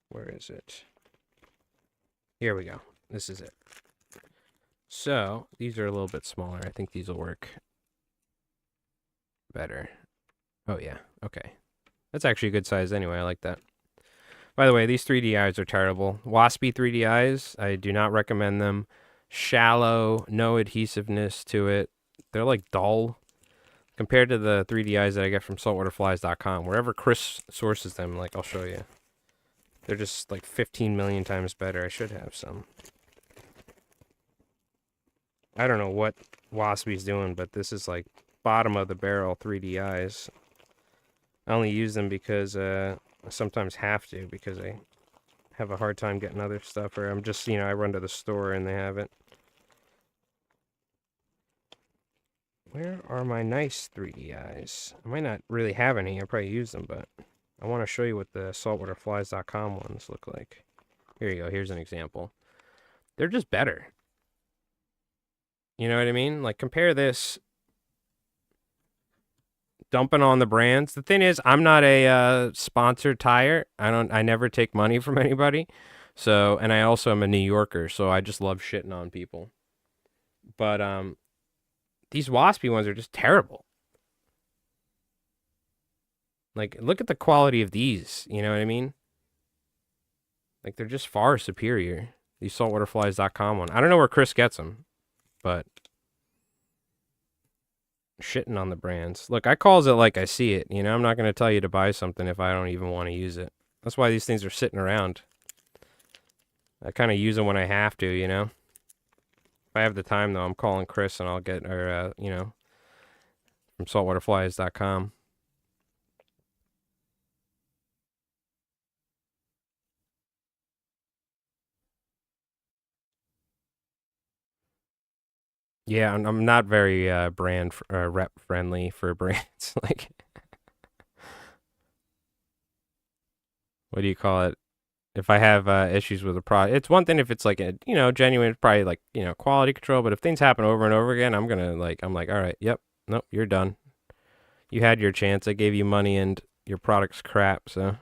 Where is it? Here we go. This is it. So, these are a little bit smaller. I think these will work better. Oh, yeah. Okay. That's actually a good size anyway. I like that. By the way, these 3D eyes are terrible. Waspy 3D eyes, I do not recommend them. Shallow, no adhesiveness to it. They're like dull compared to the 3D eyes that I get from saltwaterflies.com. Wherever Chris sources them, like I'll show you. They're just like 15 million times better. I should have some. I don't know what Waspy's doing, but this is like bottom of the barrel 3D eyes. I only use them because I sometimes have to, because I have a hard time getting other stuff, or I'm just, I run to the store and they have it. Where are my nice 3D eyes? I might not really have any. I probably use them, but I want to show you what the saltwaterflies.com ones look like. Here you go. Here's an example. They're just better. You know what I mean? Like, compare this. Dumping on the brands. The thing is, I'm not a sponsored tire. I never take money from anybody. So, and I also am a New Yorker, so I just love shitting on people. But these waspy ones are just terrible. Like, look at the quality of these, you know what I mean? Like, they're just far superior. These saltwaterflies.com one. I don't know where Chris gets them, but shitting on the brands. Look, I calls it like I see it. I'm not going to tell you to buy something if I don't even want to use it. That's why these things are sitting around. I kind of use them when I have to, If I have the time, though, I'm calling Chris and I'll get her, from saltwaterflies.com. Yeah, I'm not very rep friendly for brands. Like, what do you call it? If I have issues with a product, it's one thing if it's like a genuine, probably like quality control. But if things happen over and over again, I'm like, all right, yep, nope, you're done. You had your chance. I gave you money, and your product's crap. So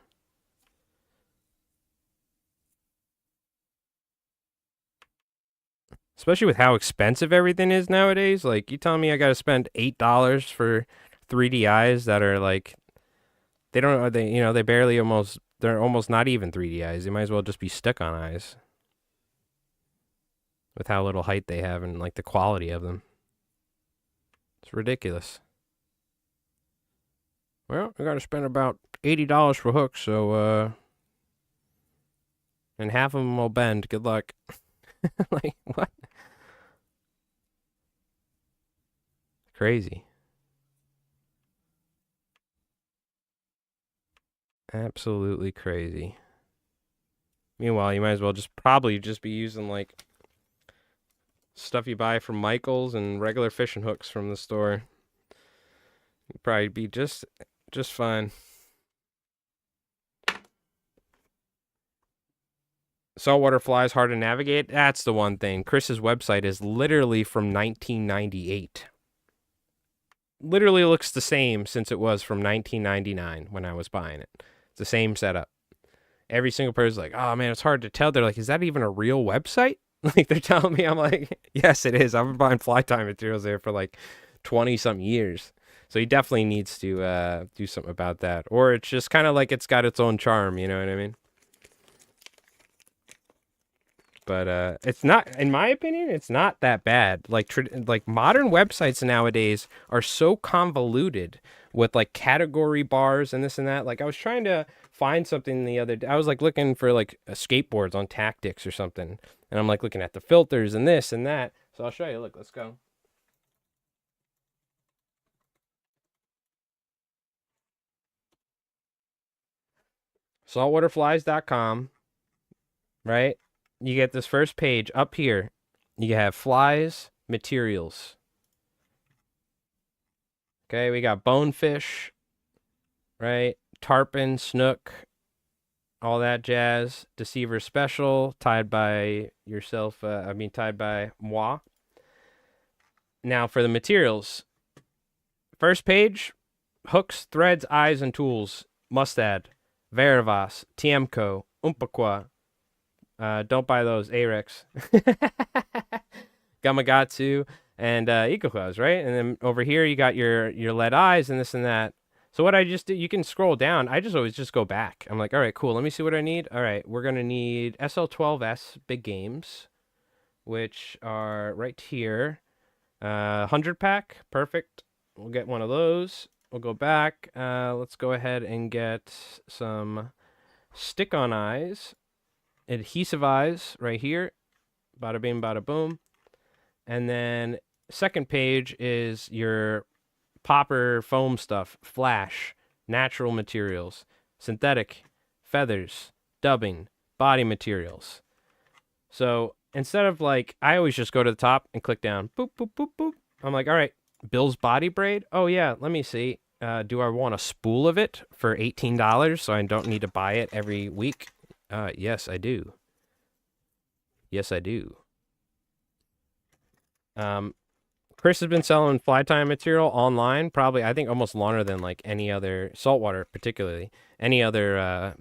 especially with how expensive everything is nowadays, like you telling me I got to spend $8 for 3D eyes that are like they don't they they barely almost they're almost not even 3D eyes. They might as well just be stick on eyes with how little height they have and like the quality of them. It's ridiculous. Well, I got to spend about $80 for hooks, so and half of them will bend. Good luck. Like what? Crazy. Absolutely crazy. Meanwhile, you might as well just probably just be using like stuff you buy from Michaels and regular fishing hooks from the store. You'd probably be just fine. Saltwater flies hard to navigate. That's the one thing. Chris's website is literally from 1998. Literally looks the same since it was from 1999 when I was buying it. It's the same setup. Every single person's like, "Oh man, it's hard to tell." They're like, "Is that even a real website?" Like they're telling me, I'm like, "Yes, it is. I've been buying fly tying materials there for like 20 some years." So he definitely needs to do something about that, or it's just kind of like it's got its own charm. You know what I mean? But it's not, in my opinion, it's not that bad. Like modern websites nowadays are so convoluted with like category bars and this and that. Like I was trying to find something the other day. I was like looking for like skateboards on Tactics or something, and I'm like looking at the filters and this and that. So I'll show you. Look, let's go. Saltwaterflies.com, right? You get this first page up here. You have flies, materials. Okay, we got bonefish, right? Tarpon, snook, all that jazz. Deceiver special, tied by yourself. Tied by moi. Now for the materials. First page, hooks, threads, eyes, and tools. Mustad, Veravas, Tiemco, Umpaqua. Don't buy those. Arex. Gamagatsu, and Ikuhas, right? And then over here you got your lead eyes and this and that. So what I just do, you can scroll down. I just always just go back. I'm like, all right, cool. Let me see what I need. All right, we're gonna need SL12S big games, which are right here. 100 pack, perfect. We'll get one of those. We'll go back. Let's go ahead and get some stick-on eyes, adhesive eyes right here. Bada bing, bada boom. And then second page is your popper foam stuff, flash, natural materials, synthetic, feathers, dubbing, body materials. So instead of like, I always just go to the top and click down, boop, boop, boop, boop. I'm like, all right, Bill's body braid. Oh, yeah, let me see. Do I want a spool of it for $18 so I don't need to buy it every week? Yes, I do. Yes, I do. Um, Chris has been selling fly tying material online, probably I think almost longer than like any other saltwater, particularly any other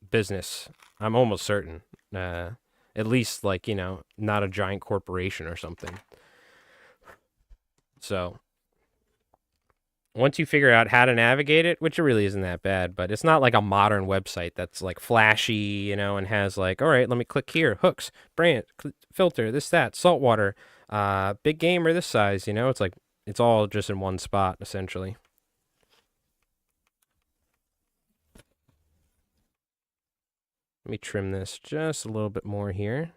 business. I'm almost certain. At least like not a giant corporation or something. So once you figure out how to navigate it, which it really isn't that bad, but it's not like a modern website that's like flashy, and has like, all right, let me click here, hooks, brand, filter, this, that, saltwater, big game or this size, it's like, it's all just in one spot, essentially. Let me trim this just a little bit more here.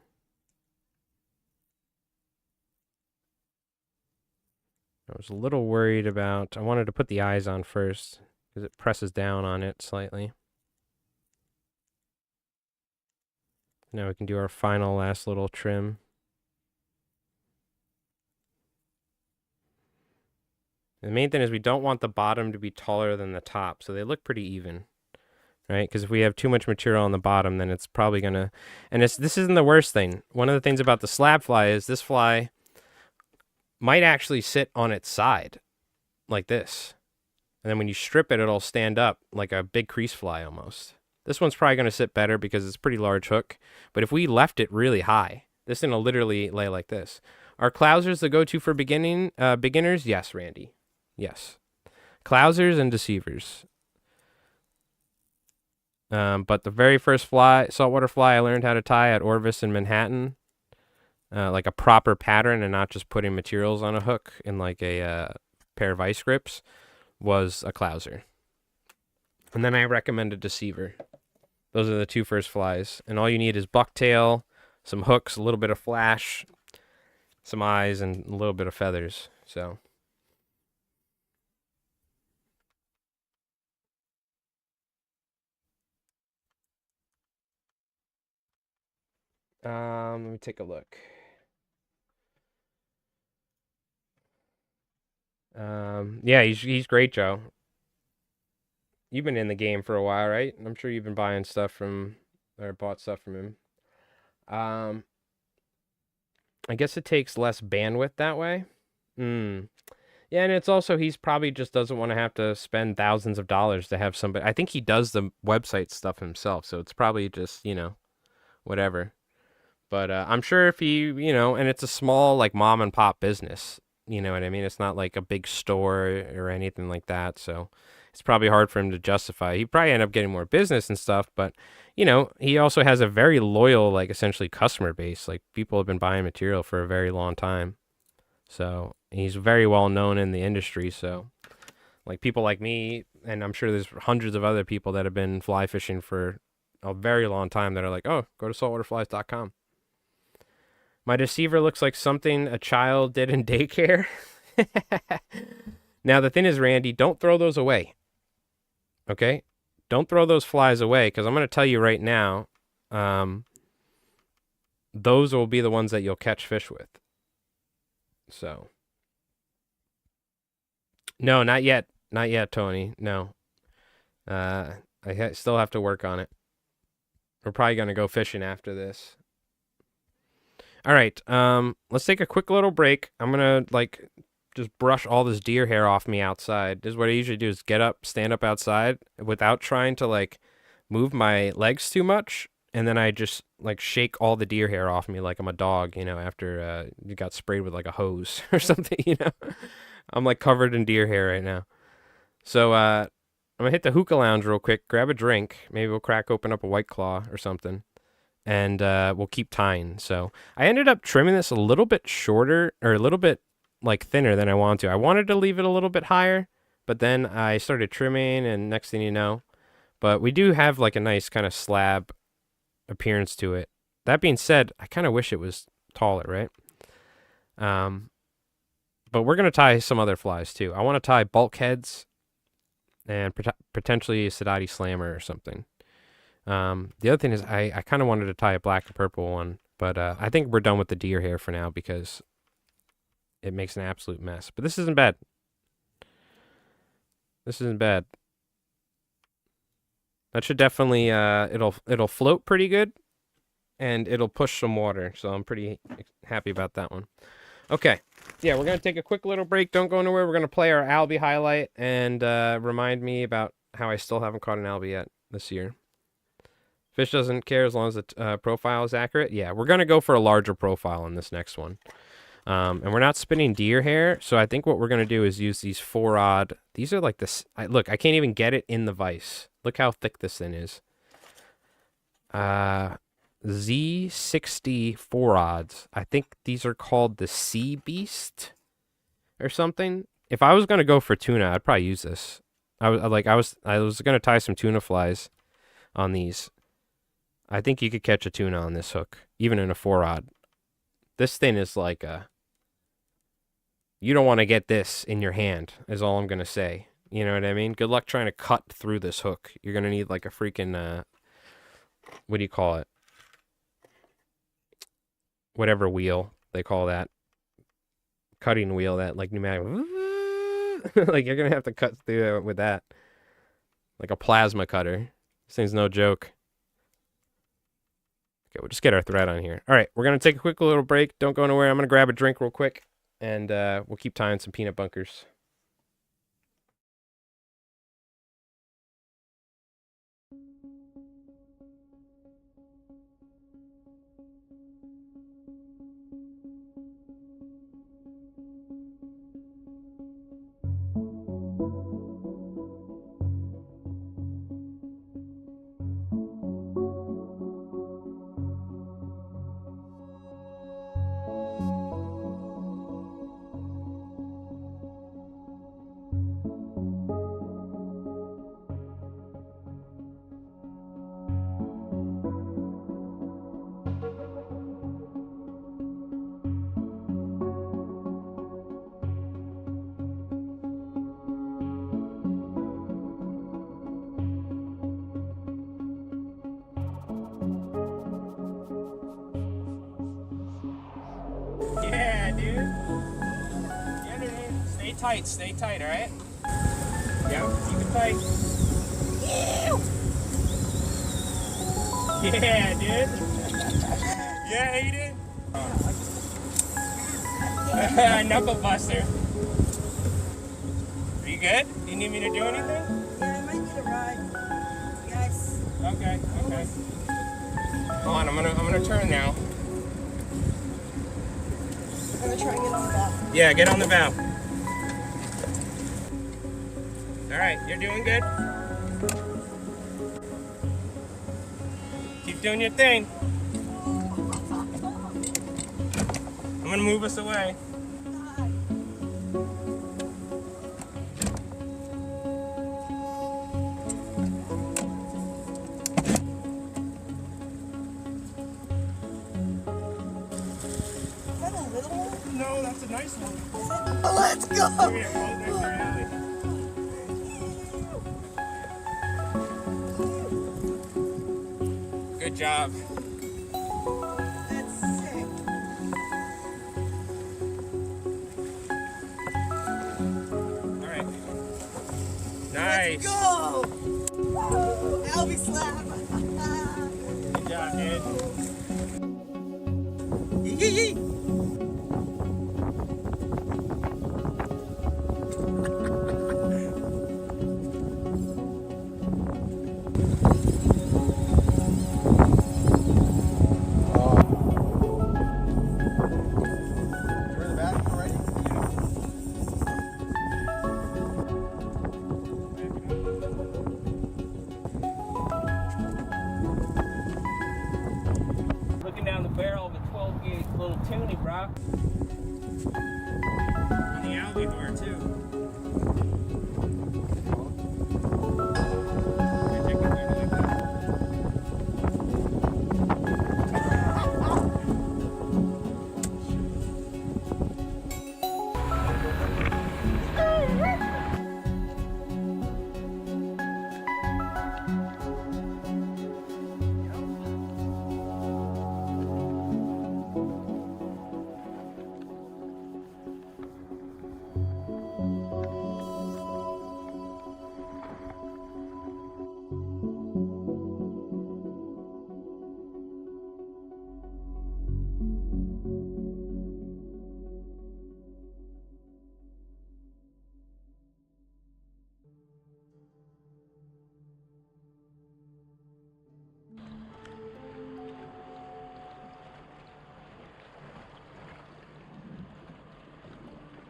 I was a little worried about, I wanted to put the eyes on first because it presses down on it slightly. Now we can do our final last little trim. The main thing is we don't want the bottom to be taller than the top, so they look pretty even, right? Because if we have too much material on the bottom, then it's probably gonna. And this isn't the worst thing. One of the things about the slab fly is this fly might actually sit on its side, like this, and then when you strip it, it'll stand up like a big crease fly almost. This one's probably gonna sit better because it's a pretty large hook. But if we left it really high, this thing will literally lay like this. Are clousers the go-to for beginners? Yes, Randy. Yes. Clousers and deceivers. But the very first saltwater fly I learned how to tie at Orvis in Manhattan, like a proper pattern and not just putting materials on a hook in like a pair of ice grips, was a clouser. And then I recommend a deceiver. Those are the two first flies. And all you need is bucktail, some hooks, a little bit of flash, some eyes, and a little bit of feathers. So. Let me take a look. Yeah, he's great, Joe. You've been in the game for a while, right? I'm sure you've been buying stuff from or bought stuff from him. Um, I guess it takes less bandwidth that way. Hmm. Yeah, and it's also he's probably just doesn't want to have to spend thousands of dollars to have somebody. I think he does the website stuff himself, so it's probably just whatever. But I'm sure if and it's a small like mom and pop business. You know what I mean? It's not like a big store or anything like that. So it's probably hard for him to justify. He probably end up getting more business and stuff, but he also has a very loyal, like essentially customer base. Like people have been buying material for a very long time. So he's very well known in the industry. So like people like me, and I'm sure there's hundreds of other people that have been fly fishing for a very long time that are like, oh, go to saltwaterflies.com. My deceiver looks like something a child did in daycare. Now, the thing is, Randy, don't throw those away. Okay? Don't throw those flies away, because I'm going to tell you right now, those will be the ones that you'll catch fish with. So. No, not yet. Not yet, Tony. No. I still have to work on it. We're probably going to go fishing after this. All right, let's take a quick little break. I'm gonna just brush all this deer hair off me outside. This is what I usually do: is get up, stand up outside without trying to move my legs too much, and then I just shake all the deer hair off me like I'm a dog, after you got sprayed with like a hose or something. I'm covered in deer hair right now. So I'm gonna hit the hookah lounge real quick, grab a drink. Maybe we'll crack open up a White Claw or something. And we'll keep tying. So I ended up trimming this a little bit shorter, or a little bit thinner than I wanted to. I wanted to leave it a little bit higher, but then I started trimming, and next thing you know, but we do have a nice kind of slab appearance to it. That being said, I kind of wish it was taller, right? But we're gonna tie some other flies too. I want to tie bulkheads and potentially a Sedati slammer or something. The other thing is I kind of wanted to tie a black and purple one, but I think we're done with the deer hair for now because it makes an absolute mess. But this isn't bad. This isn't bad. That should definitely it'll float pretty good, and it'll push some water. So I'm pretty happy about that one. Okay, yeah, we're gonna take a quick little break. Don't go anywhere. We're gonna play our Alby highlight and remind me about how I still haven't caught an Alby yet this year. Fish doesn't care as long as the profile is accurate. Yeah, we're going to go for a larger profile in this next one. And we're not spinning deer hair, so I think what we're going to do is use these 4-rod. These are like this. Look, I can't even get it in the vise. Look how thick this thing is. Z60 4-rods. I think these are called the Sea Beast or something. If I was going to go for tuna, I'd probably use this. I was going to tie some tuna flies on these. I think you could catch a tuna on this hook, even in a 4-rod. This thing is like you don't want to get this in your hand, is all I'm going to say. You know what I mean? Good luck trying to cut through this hook. You're going to need like a freaking, what do you call it? Whatever wheel they call that. Cutting wheel, that like pneumatic. Like, you're gonna have to cut through it with that. Like a plasma cutter. This thing's no joke. Okay, we'll just get our thread on here. All right, we're gonna take a quick little break. Don't go nowhere. I'm gonna grab a drink real quick, and we'll keep tying some peanut bunkers. Yeah, dude. Yeah, dude. Stay tight, all right? Yeah, keep it tight. Yeah, dude. Yeah, Aiden. Knuckle buster. Are you good? Do you need me to do anything?
Yeah, I might need a ride. Yes.
Okay. Hold on, I'm gonna turn now.
I'm gonna try and get on the valve.
Yeah, get on the valve. All right, you're doing good. Keep doing your thing. I'm gonna move us away.
Is that a little one?
No, that's a nice one.
Oh, let's go!
Come here, hold next to your alley. Good job.
That's sick.
All right. Nice.
Let's go! Woo! Alby slab.
Good job, dude.
Yee.
Looking down the barrel of a 12 gauge little tuny, bro. On the Alby door too.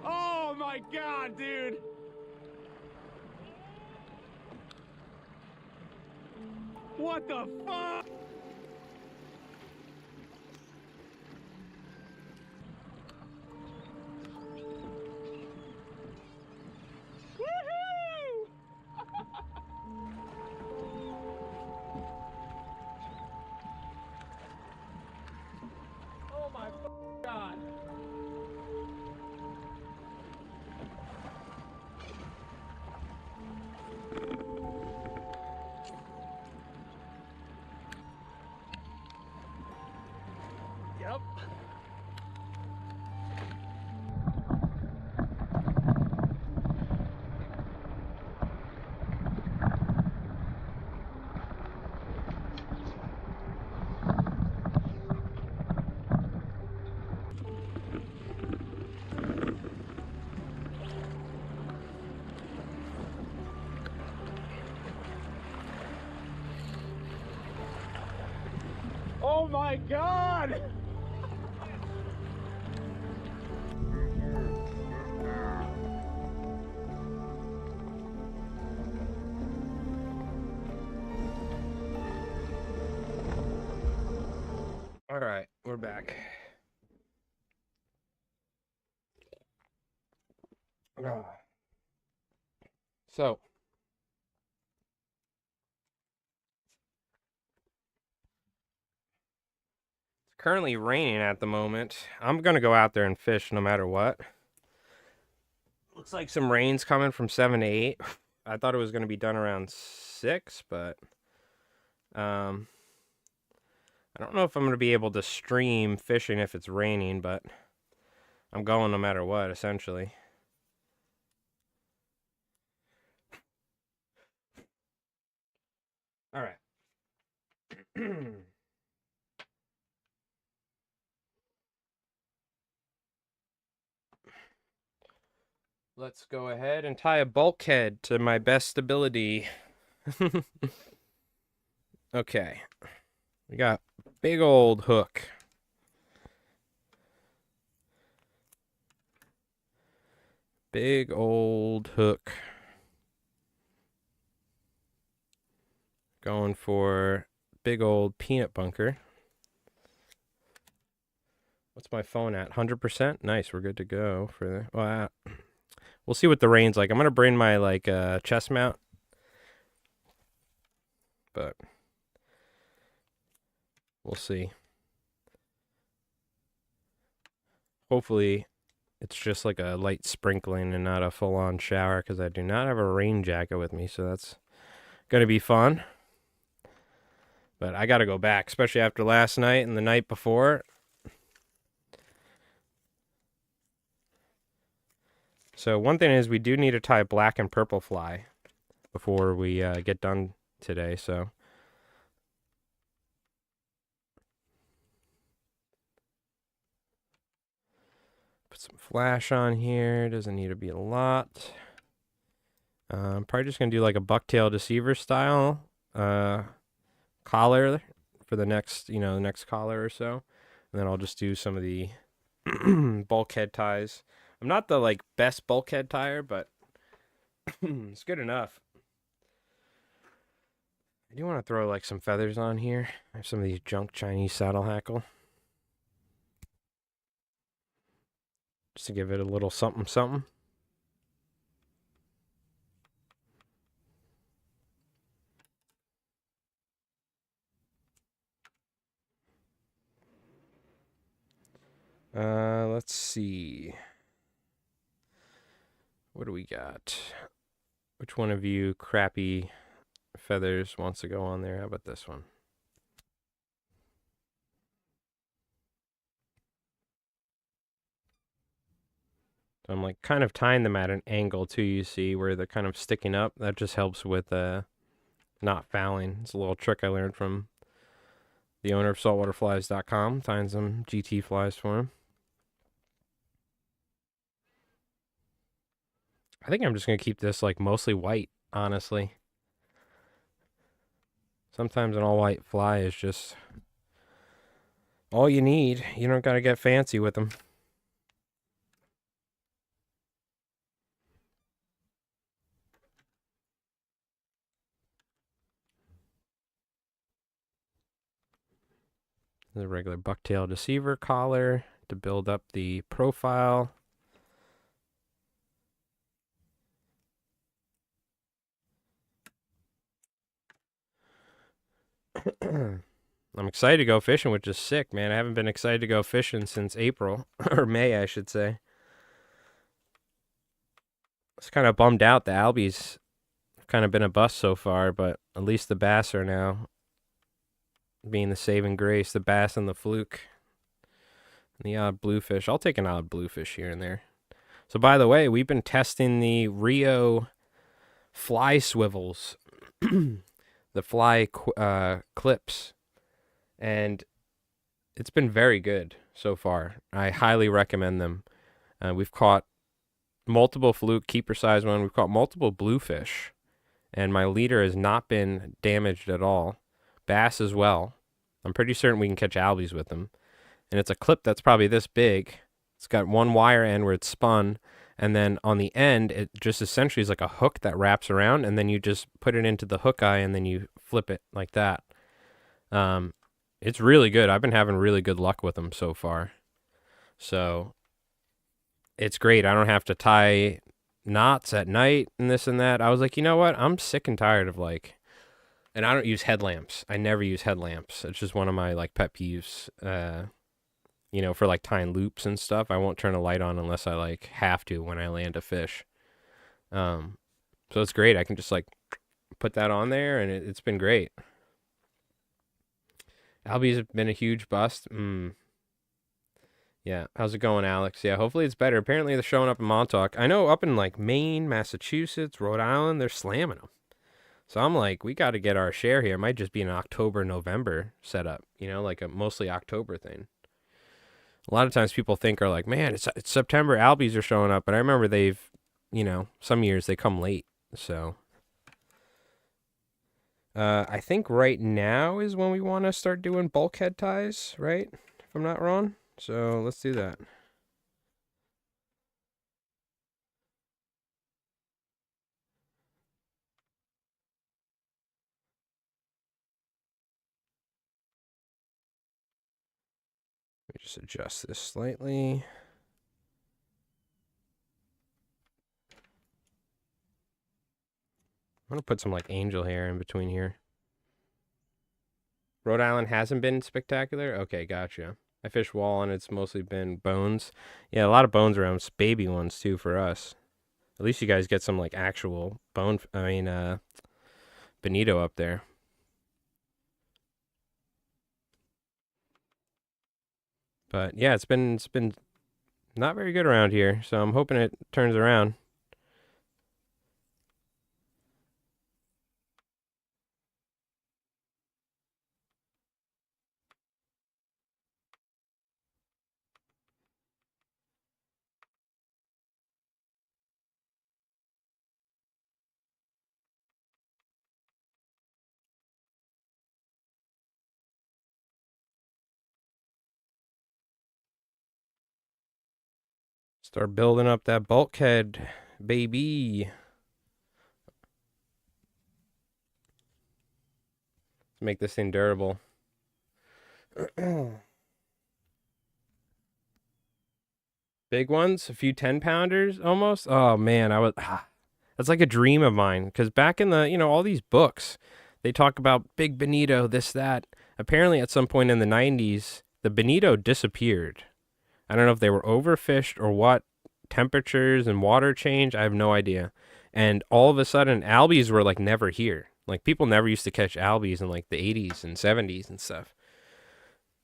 Oh my god, dude! What the fuck? Woohoo! Oh my god. my god! All right, we're back. So, it's currently raining at the moment. I'm gonna go out there and fish no matter what. Looks like some rain's coming from 7 to 8. I thought it was gonna be done around 6, but I don't know if I'm gonna be able to stream fishing if it's raining, but I'm going no matter what, essentially. All right. Let's go ahead and tie a bulkhead to my best ability. Okay. We got big old hook. Big old hook. Going for big old peanut bunker. What's my phone at? 100%? Nice, we're good to go for the... Well, we'll see what the rain's like. I'm going to bring my, like, chest mount. But we'll see. Hopefully it's just like a light sprinkling and not a full-on shower, because I do not have a rain jacket with me, so that's going to be fun. But I got to go back, especially after last night and the night before. So one thing is we do need to tie black and purple fly before we get done today, so... Put some flash on here. Doesn't need to be a lot. Probably just going to do like a bucktail deceiver style collar for the next, the next collar or so. And then I'll just do some of the bulkhead ties. I'm not the like best bulkhead tire, but it's good enough. I do want to throw like some feathers on here. I have some of these junk Chinese saddle hackle. Just to give it a little something something. Let's see. What do we got? Which one of you crappy feathers wants to go on there? How about this one? So I'm like kind of tying them at an angle too, you see, where they're kind of sticking up. That just helps with not fouling. It's a little trick I learned from the owner of saltwaterflies.com, tying some GT flies for him. I think I'm just going to keep this like mostly white, honestly. Sometimes an all white fly is just all you need. You don't got to get fancy with them. The regular bucktail deceiver collar to build up the profile. I'm excited to go fishing, which is sick, man. I haven't been excited to go fishing since April, or May, I should say. It's kind of bummed out. The Alby's kind of been a bust so far, but at least the bass are now being the saving grace. The bass and the fluke. And the odd bluefish. I'll take an odd bluefish here and there. So, by the way, we've been testing the Rio fly swivels. The fly clips. And it's been very good so far. I highly recommend them. We've caught multiple fluke, keeper size one. We've caught multiple bluefish. And my leader has not been damaged at all. Bass as well. I'm pretty certain we can catch Albies with them. And it's a clip that's probably this big. It's got one wire end where it's spun, and then on the end, it just essentially is like a hook that wraps around, and then you just put it into the hook eye, and then you flip it like that. Um, it's really good. I've been having really good luck with them so far. So it's great. I don't have to tie knots at night and this and that. I was like, you know what? I'm sick and tired of like, and I don't use headlamps. I never use headlamps. It's just one of my like pet peeves. For like tying loops and stuff, I won't turn a light on unless I like have to when I land a fish. Um, so it's great. I can just like put that on there, and it's been great. Alby's been a huge bust. Yeah, how's it going, Alex? Yeah, hopefully it's better. Apparently they're showing up in Montauk. I know up in like Maine, Massachusetts, Rhode Island, they're slamming them. So I'm like, we got to get our share here. It might just be an October, November setup, like a mostly October thing. A lot of times people think are like, man, it's September, Albies are showing up. But I remember they've, some years they come late. So I think right now is when we want to start doing bulkhead ties, right? If I'm not wrong. So let's do that. Let me just adjust this slightly. I'm gonna put some like angel hair in between here. Rhode Island hasn't been spectacular? Okay, gotcha. I fish wall and it's mostly been bones. Yeah, a lot of bones around. It's baby ones too for us. At least you guys get some like actual bone. Bonito up there. But yeah, it's been not very good around here. So I'm hoping it turns around. Start building up that bulkhead, baby. Let's make this thing durable. Big ones, a few 10-pounders almost. Oh man, that's like a dream of mine. Because back in the, all these books, they talk about big bonito, this, that. Apparently, at some point in the 90s, the bonito disappeared. I don't know if they were overfished or what. Temperatures and water change, I have no idea. And all of a sudden, albies were like never here. Like people never used to catch albies in like the 80s and 70s and stuff.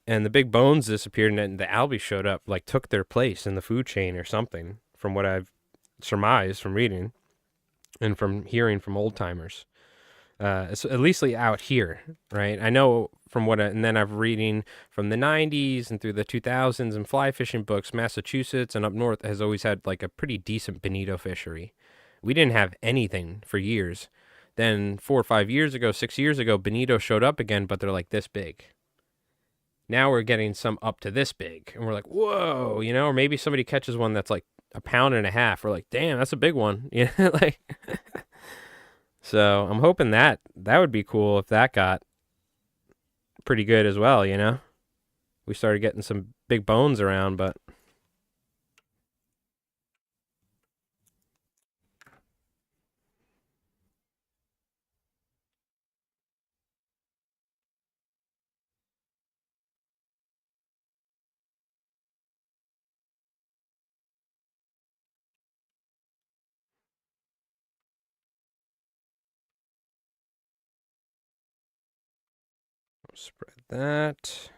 And the big bones disappeared, and then the albies showed up, like took their place in the food chain or something, from what I've surmised from reading and from hearing from old timers. It's at least like out here, right? I know from and then I've reading from the 90s and through the 2000s and fly fishing books, Massachusetts and up north has always had like a pretty decent bonito fishery. We didn't have anything for years. Then 4 or 5 years ago, 6 years ago, bonito showed up again, but they're like this big. Now we're getting some up to this big, and we're like, whoa, or maybe somebody catches one that's like a pound and a half. We're like, damn, that's a big one, like. So I'm hoping that would be cool if that got pretty good as well, We started getting some big bones around, but I'll spread that.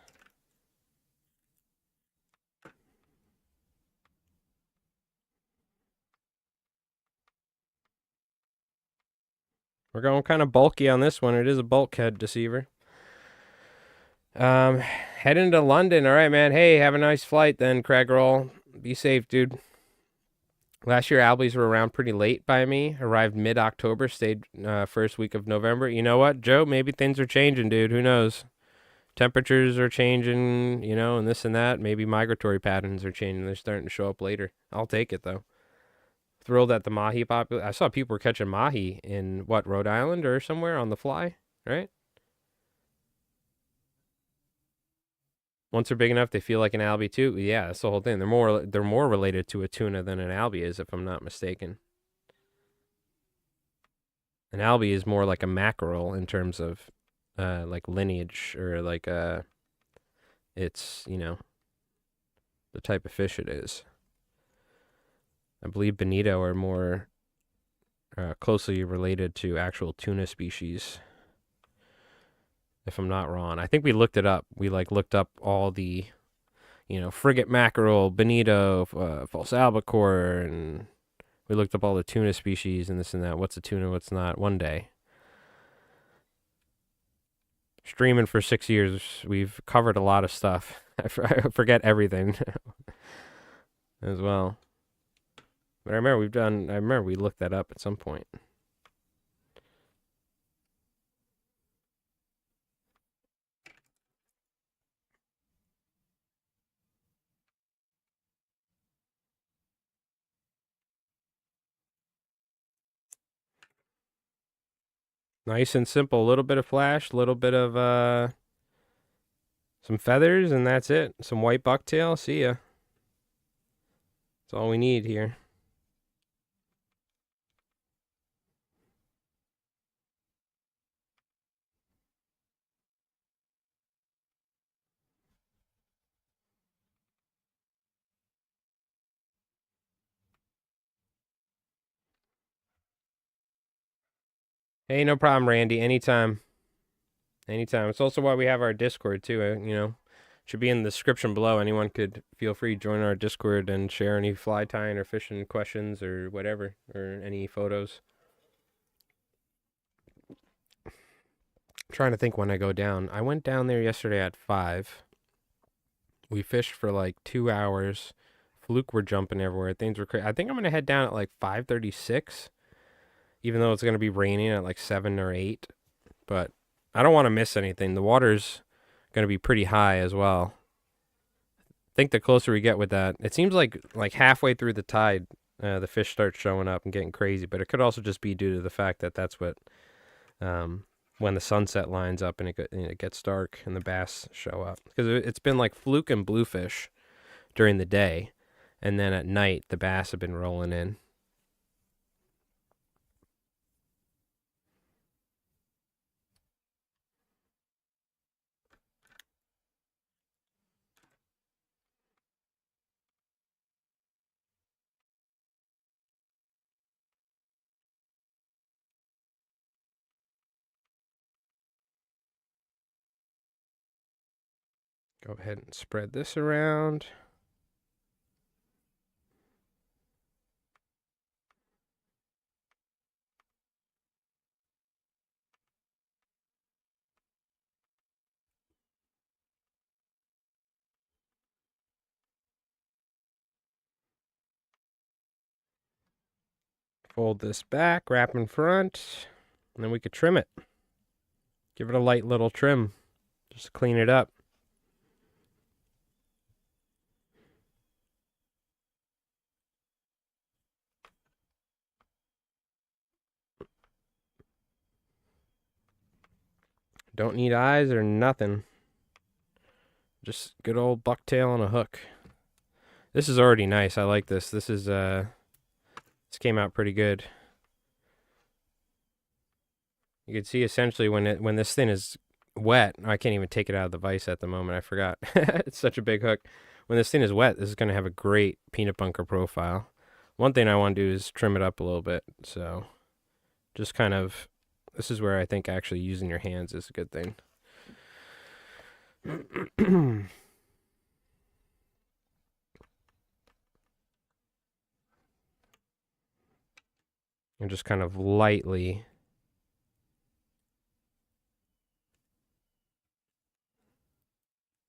We're going kind of bulky on this one. It is a bulkhead deceiver. Heading to London. All right, man. Hey, have a nice flight then, Craigroll. Be safe, dude. Last year, Albies were around pretty late by me. Arrived mid-October, stayed first week of November. You know what, Joe? Maybe things are changing, dude. Who knows? temperatures are changing, you know, and this and that. Maybe migratory patterns are changing. They're starting to show up later. I'll take it though. Thrilled at the mahi population. I saw people were catching mahi in what, Rhode Island or somewhere on the fly, right? Once they're big enough, they feel like an Alby too. Yeah, that's the whole thing. They're more related to a tuna than an Alby is, if I'm not mistaken. An Alby is more like a mackerel in terms of like lineage or like it's, you know, the type of fish it is. I believe bonito are more closely related to actual tuna species, if I'm not wrong. I think we looked it up. We like looked up all the, you know, frigate mackerel, bonito, false albacore, and we looked up all the tuna species and this and that. What's a tuna, what's not, one day. Streaming for 6 years, we've covered a lot of stuff. I forget everything as well. But I remember we looked that up at some point. Nice and simple. A little bit of flash, a little bit of some feathers, and that's it. Some white bucktail. See ya. That's all we need here. Hey, no problem, Randy. Anytime. Anytime. It's also why we have our Discord, too. You know, should be in the description below. Anyone could feel free to join our Discord and share any fly tying or fishing questions or whatever, or any photos. I'm trying to think when I go down. I went down there yesterday at 5. We fished for like 2 hours. Fluke were jumping everywhere. Things were crazy. I think I'm going to head down at like 5:36, even though it's going to be raining at like 7 or 8. But I don't want to miss anything. The water's going to be pretty high as well. I think the closer we get with that, it seems like halfway through the tide, the fish start showing up and getting crazy. But it could also just be due to the fact that that's what, when the sunset lines up and it gets dark and the bass show up. Because it's been like fluke and bluefish during the day, and then at night the bass have been rolling in. Go ahead and spread this around. Fold this back, wrap in front, and then we could trim it. Give it a light little trim, just to clean it up. Don't need eyes or nothing. Just good old bucktail on a hook. This is already nice. I like this. This came out pretty good. You can see essentially when this thing is wet, I can't even take it out of the vise at the moment. I forgot. It's such a big hook. When this thing is wet, this is going to have a great peanut bunker profile. One thing I want to do is trim it up a little bit. So just kind of, this is where I think actually using your hands is a good thing. And just kind of lightly.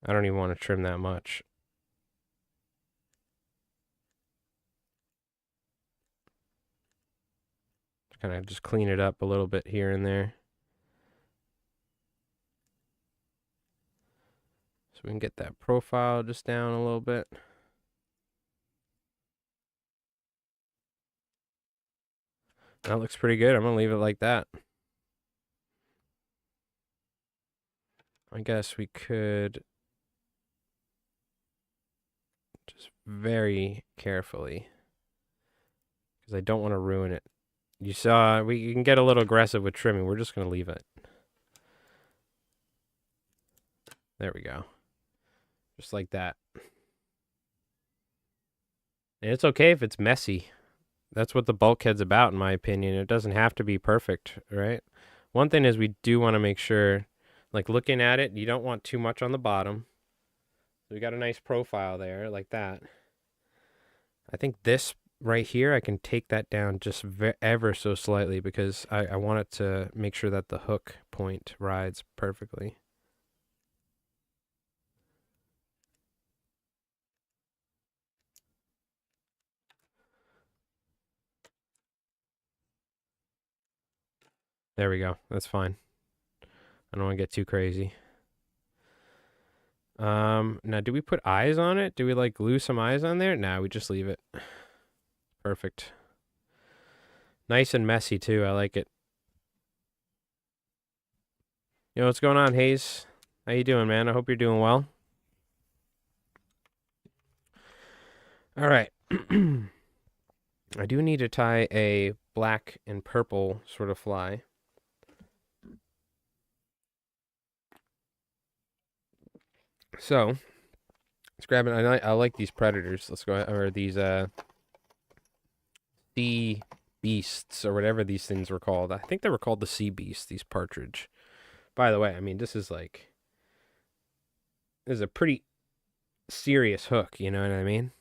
I don't even want to trim that much. Kind of just clean it up a little bit here and there. So we can get that profile just down a little bit. That looks pretty good. I'm going to leave it like that. I guess we could just very carefully, because I don't want to ruin it. You saw, we can get a little aggressive with trimming. We're just going to leave it. There we go. Just like that. And it's okay if it's messy. That's what the bulkhead's about, in my opinion. It doesn't have to be perfect, right? One thing is we do want to make sure, like looking at it, you don't want too much on the bottom. So we got a nice profile there, like that. I think this right here, I can take that down just ever so slightly because I want it to make sure that the hook point rides perfectly. There we go. That's fine. I don't want to get too crazy. Now do we put eyes on it? Do we like glue some eyes on there? Nah, we just leave it. Perfect. Nice and messy too. I like it. You know what's going on, Hayes? How you doing, man? I hope you're doing well. All right. I do need to tie a black and purple sort of fly. So, let's grab it. I like these predators. Let's go, or these sea beasts, or whatever these things were called. I think they were called the sea beasts, these partridge. By the way, I mean, this is a pretty serious hook, you know what I mean?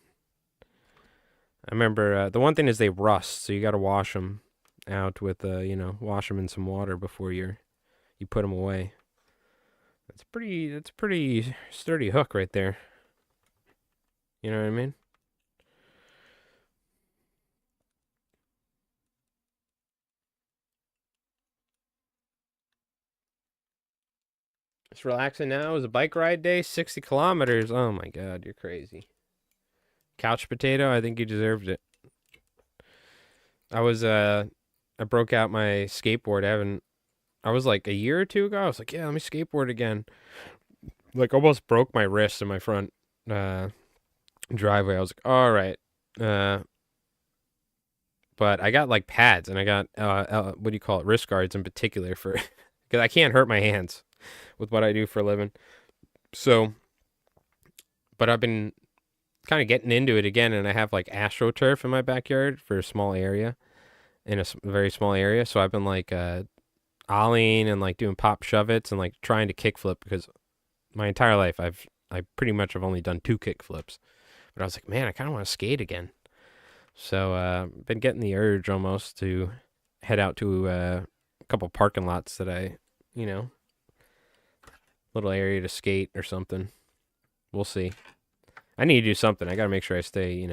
I remember, the one thing is they rust, so you got to wash them out with, wash them in some water before you put them away. That's a pretty sturdy hook right there. You know what I mean? It's relaxing now. It was a bike ride day, 60 kilometers. Oh my God, you're crazy. Couch potato, I think you deserved it. I broke out my skateboard. I was like a year or two ago. I was like, yeah, let me skateboard again. Like almost broke my wrist in my front driveway. I was like, all right. But I got like pads and I got what do you call it, wrist guards in particular for because I can't hurt my hands with what I do for a living. So, but I've been kind of getting into it again, and I have like AstroTurf in my backyard for a small area, in a very small area. So I've been like ollieing and like doing pop shove-its and like trying to kickflip because my entire life I pretty much have only done 2 kickflips. But I was like, man, I kind of want to skate again. So been getting the urge almost to head out to a couple parking lots that little area to skate or something. We'll see. I need to do something. I got to make sure I stay,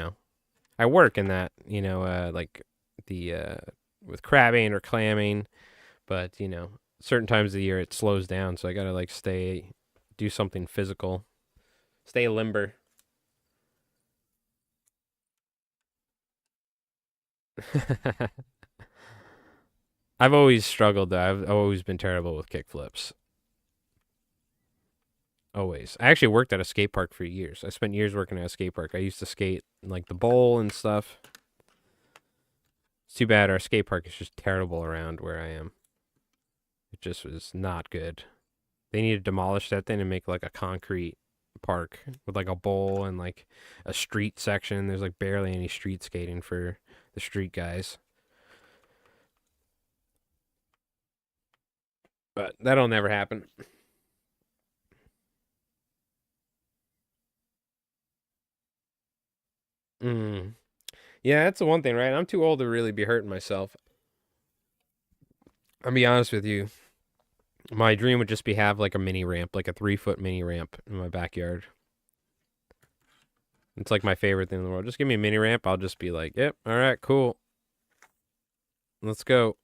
I work in that, like the with crabbing or clamming, but certain times of the year it slows down, so I got to like do something physical. Stay limber. I've always struggled though. I've always been terrible with kickflips. Always. I actually worked at a skate park for years. I spent years working at a skate park. I used to skate like the bowl and stuff. It's too bad our skate park is just terrible around where I am. It just was not good. They need to demolish that thing and make like a concrete park with like a bowl and like a street section. There's like barely any street skating for the street guys. But that'll never happen. Mm. Yeah, that's the one thing, right? I'm too old to really be hurting myself. I'll be honest with you. My dream would just be have like a mini ramp, like a 3-foot mini ramp in my backyard. It's like my favorite thing in the world. Just give me a mini ramp. I'll just be like, yep, all right, cool. Let's go.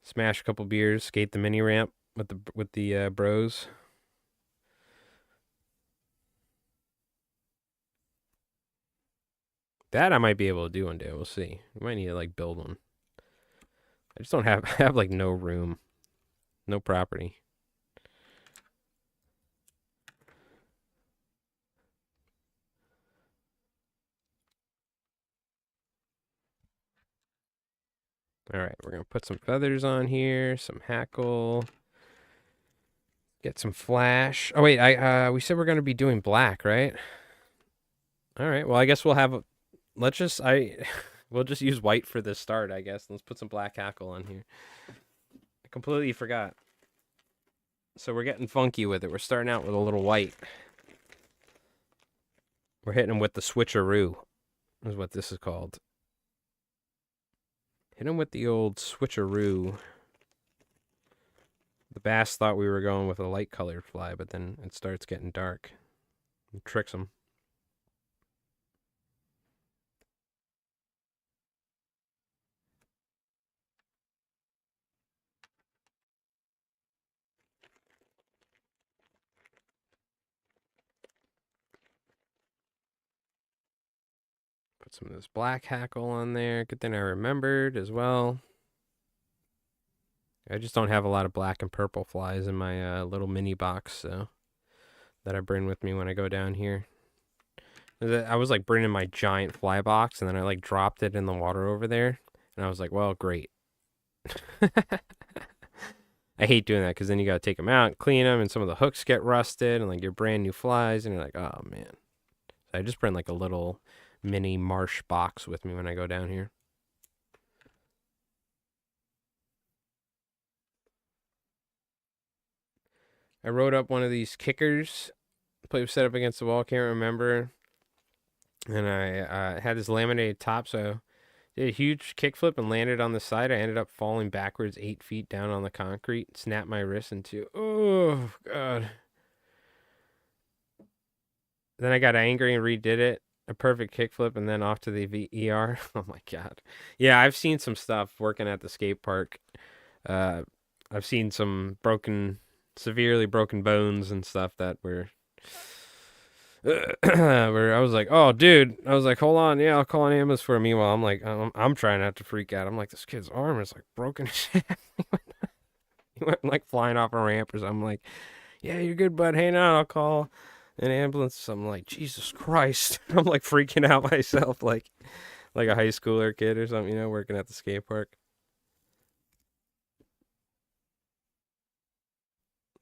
Smash a couple beers, skate the mini ramp with the bros. That I might be able to do one day. We'll see. We might need to like build one. I just don't have I have like no room, no property. All right, we're gonna put some feathers on here, some hackle, get some flash. Oh wait, I we said we're gonna be doing black, right? All right. Well, I guess we'll have. Let's just we'll just use white for the start, I guess. Let's put some black hackle on here. I completely forgot. So we're getting funky with it. We're starting out with a little white. We're hitting them with the switcheroo, is what this is called. Hit them with the old switcheroo. The bass thought we were going with a light colored fly, but then it starts getting dark. It tricks them. Put some of this black hackle on there. Good thing I remembered as well. I just don't have a lot of black and purple flies in my little mini box, so that I bring with me when I go down here. I was like bringing my giant fly box, and then I like dropped it in the water over there, and I was like, well, great. I hate doing that because then you got to take them out, clean them, and some of the hooks get rusted, and like your brand new flies, and you're like, oh man. So I just bring like a little mini marsh box with me when I go down here. I wrote up one of these kickers. Play was set up against the wall, can't remember. And I had this laminated top, so did a huge kickflip and landed on the side. I ended up falling backwards 8 feet down on the concrete, snapped my wrist into, oh, God. Then I got angry and redid it. A perfect kickflip and then off to the ER. Oh, my God. Yeah, I've seen some stuff working at the skate park. I've seen some severely broken bones and stuff that were where I was like, "Oh, dude," I was like, "Hold on, yeah, I'll call an ambulance for him." Meanwhile, I'm like, I'm trying not to freak out. I'm like, this kid's arm is like broken. He went like flying off a ramp or something. I'm like, "Yeah, you're good, bud. Hang on, I'll call an ambulance." I'm like, Jesus Christ. I'm like freaking out myself, like a high schooler kid or something, working at the skate park.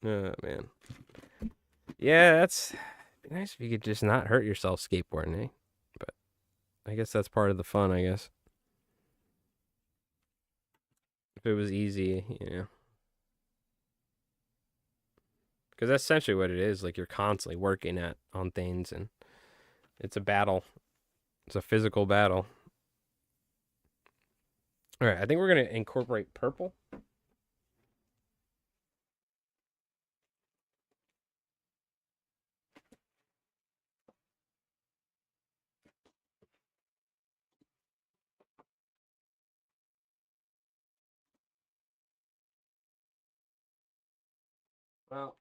Oh man, yeah, that's nice if you could just not hurt yourself skateboarding, eh? But I guess that's part of the fun, I guess. If it was easy. Because that's essentially what it is. Like you're constantly working on things, and it's a battle. It's a physical battle. All right, I think we're gonna incorporate purple. Well,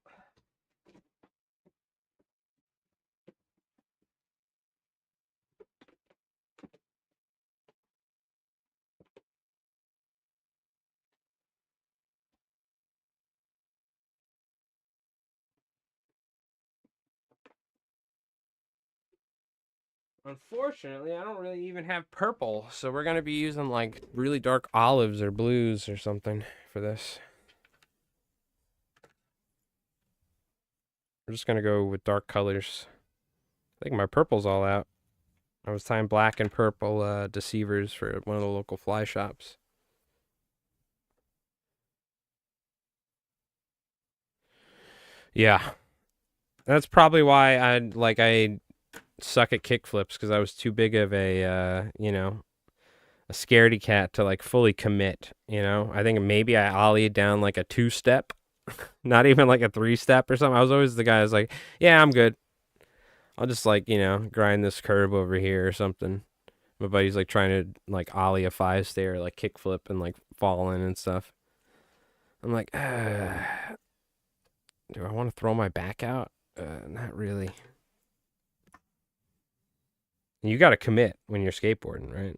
unfortunately, I don't really even have purple, so we're gonna be using like really dark olives or blues or something for this. We're just gonna go with dark colors. I think my purple's all out. I was tying black and purple deceivers for one of the local fly shops. Yeah, that's probably why I suck at kickflips because I was too big of a scaredy cat to like fully commit. I think maybe I ollied down like a 2-step, not even like a 3-step or something. I was always the guy who's like, yeah, I'm good. I'll just like, grind this curve over here or something. My buddy's like trying to like ollie a 5-stair, like kickflip and like falling and stuff. I'm like, do I want to throw my back out? Not really. You got to commit when you're skateboarding, right?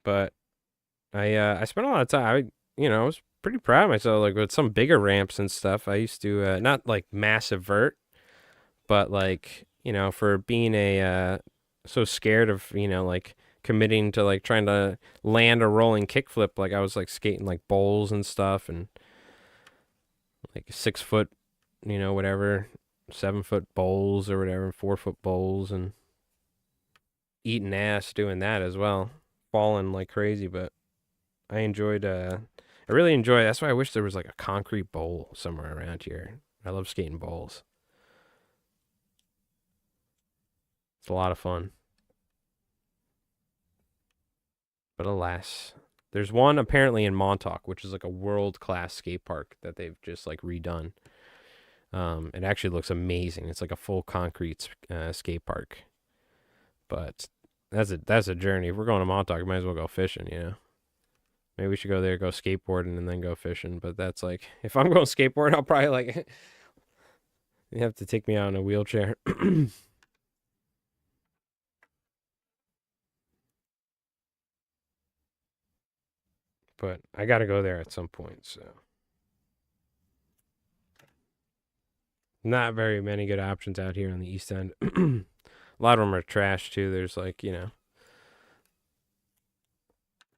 But I spent a lot of time. I was pretty proud of myself. Like with some bigger ramps and stuff. I used to not like massive vert, but like for being a so scared of like committing to like trying to land a rolling kickflip. Like I was like skating like bowls and stuff, and like 6 foot, whatever, 7 foot bowls or whatever, 4 foot bowls, and eating ass doing that as well, falling like crazy. But I enjoyed. I really enjoy. That's why I wish there was like a concrete bowl somewhere around here. I love skating bowls. It's a lot of fun. But alas, there's one apparently in Montauk, which is like a world class skate park that they've just like redone. It actually looks amazing. It's like a full concrete skate park. But that's a journey. If we're going to Montauk, we might as well go fishing. Maybe we should go there, go skateboarding, and then go fishing. But that's like, if I'm going skateboarding, I'll probably like, you have to take me out in a wheelchair. But I got to go there at some point. So, not very many good options out here on the East End. A lot of them are trash too. There's like,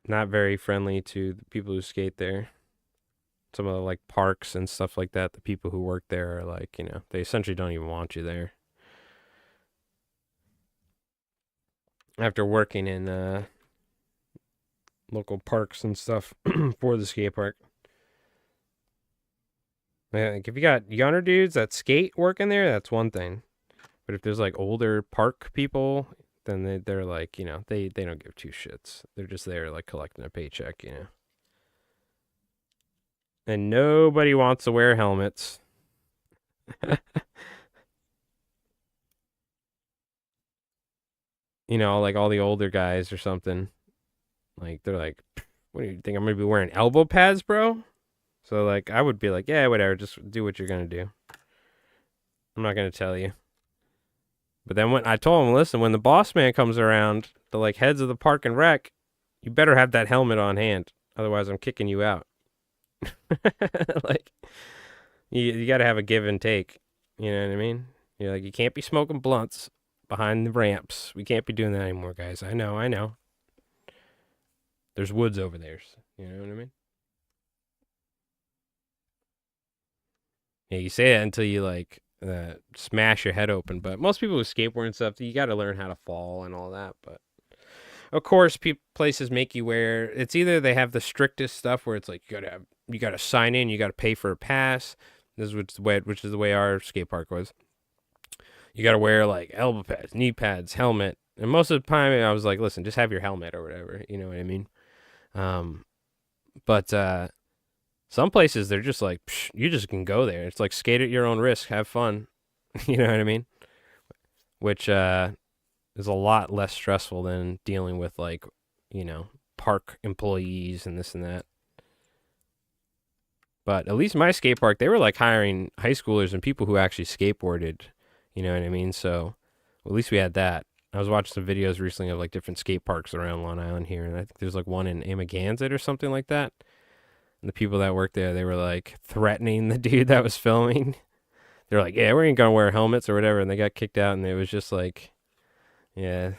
not very friendly to the people who skate there. Some of the like parks and stuff like that, the people who work there are like, they essentially don't even want you there. After working in local parks and stuff for the skate park. Like if you got younger dudes that skate working there, that's one thing. But if there's like older park people, then they're like, they don't give two shits. They're just there like collecting a paycheck. And nobody wants to wear helmets. Like all the older guys or something. Like they're like, what do you think I'm gonna be wearing elbow pads, bro? So like I would be like, yeah, whatever, just do what you're gonna do. I'm not gonna tell you. But then when I told him, listen, when the boss man comes around, the like heads of the park and rec, you better have that helmet on hand. Otherwise I'm kicking you out. Like you gotta have a give and take. You know what I mean? You're like, you can't be smoking blunts behind the ramps. We can't be doing that anymore, guys. I know. There's woods over there. You know what I mean? Yeah, you say that until you like smash your head open. But most people with skateboard and stuff, you got to learn how to fall and all that. But of course, places make you wear. It's either they have the strictest stuff where it's like you gotta sign in, you gotta pay for a pass. This is which is the way our skate park was. You gotta wear like elbow pads, knee pads, helmet. And most of the time, I was like, listen, just have your helmet or whatever. You know what I mean? Um, but some places they're just like, psh, you just can go there. It's like skate at your own risk, have fun. You know what I mean? Which is a lot less stressful than dealing with like, park employees and this and that. But at least my skate park, they were like hiring high schoolers and people who actually skateboarded. You know what I mean? So at least we had that. I was watching some videos recently of like different skate parks around Long Island here, and I think there's like one in Amagansett or something like that. And the people that worked there, they were like threatening the dude that was filming. They're like, "Yeah, we ain't gonna wear helmets or whatever," and they got kicked out. And it was just like, "Yeah,"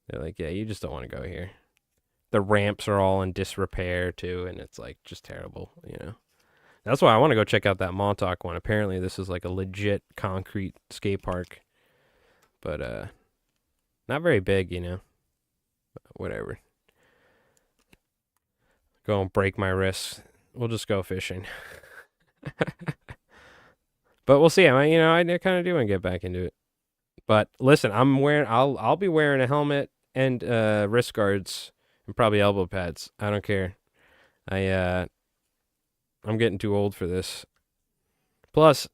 they're like, "Yeah, you just don't want to go here." The ramps are all in disrepair too, and it's like just terrible. That's why I want to go check out that Montauk one. Apparently, this is like a legit concrete skate park, but not very big. Whatever. Go and break my wrists. We'll just go fishing. But we'll see. I kind of do want to get back into it. But listen, I'll be wearing a helmet and wrist guards and probably elbow pads. I don't care. I'm getting too old for this. Plus,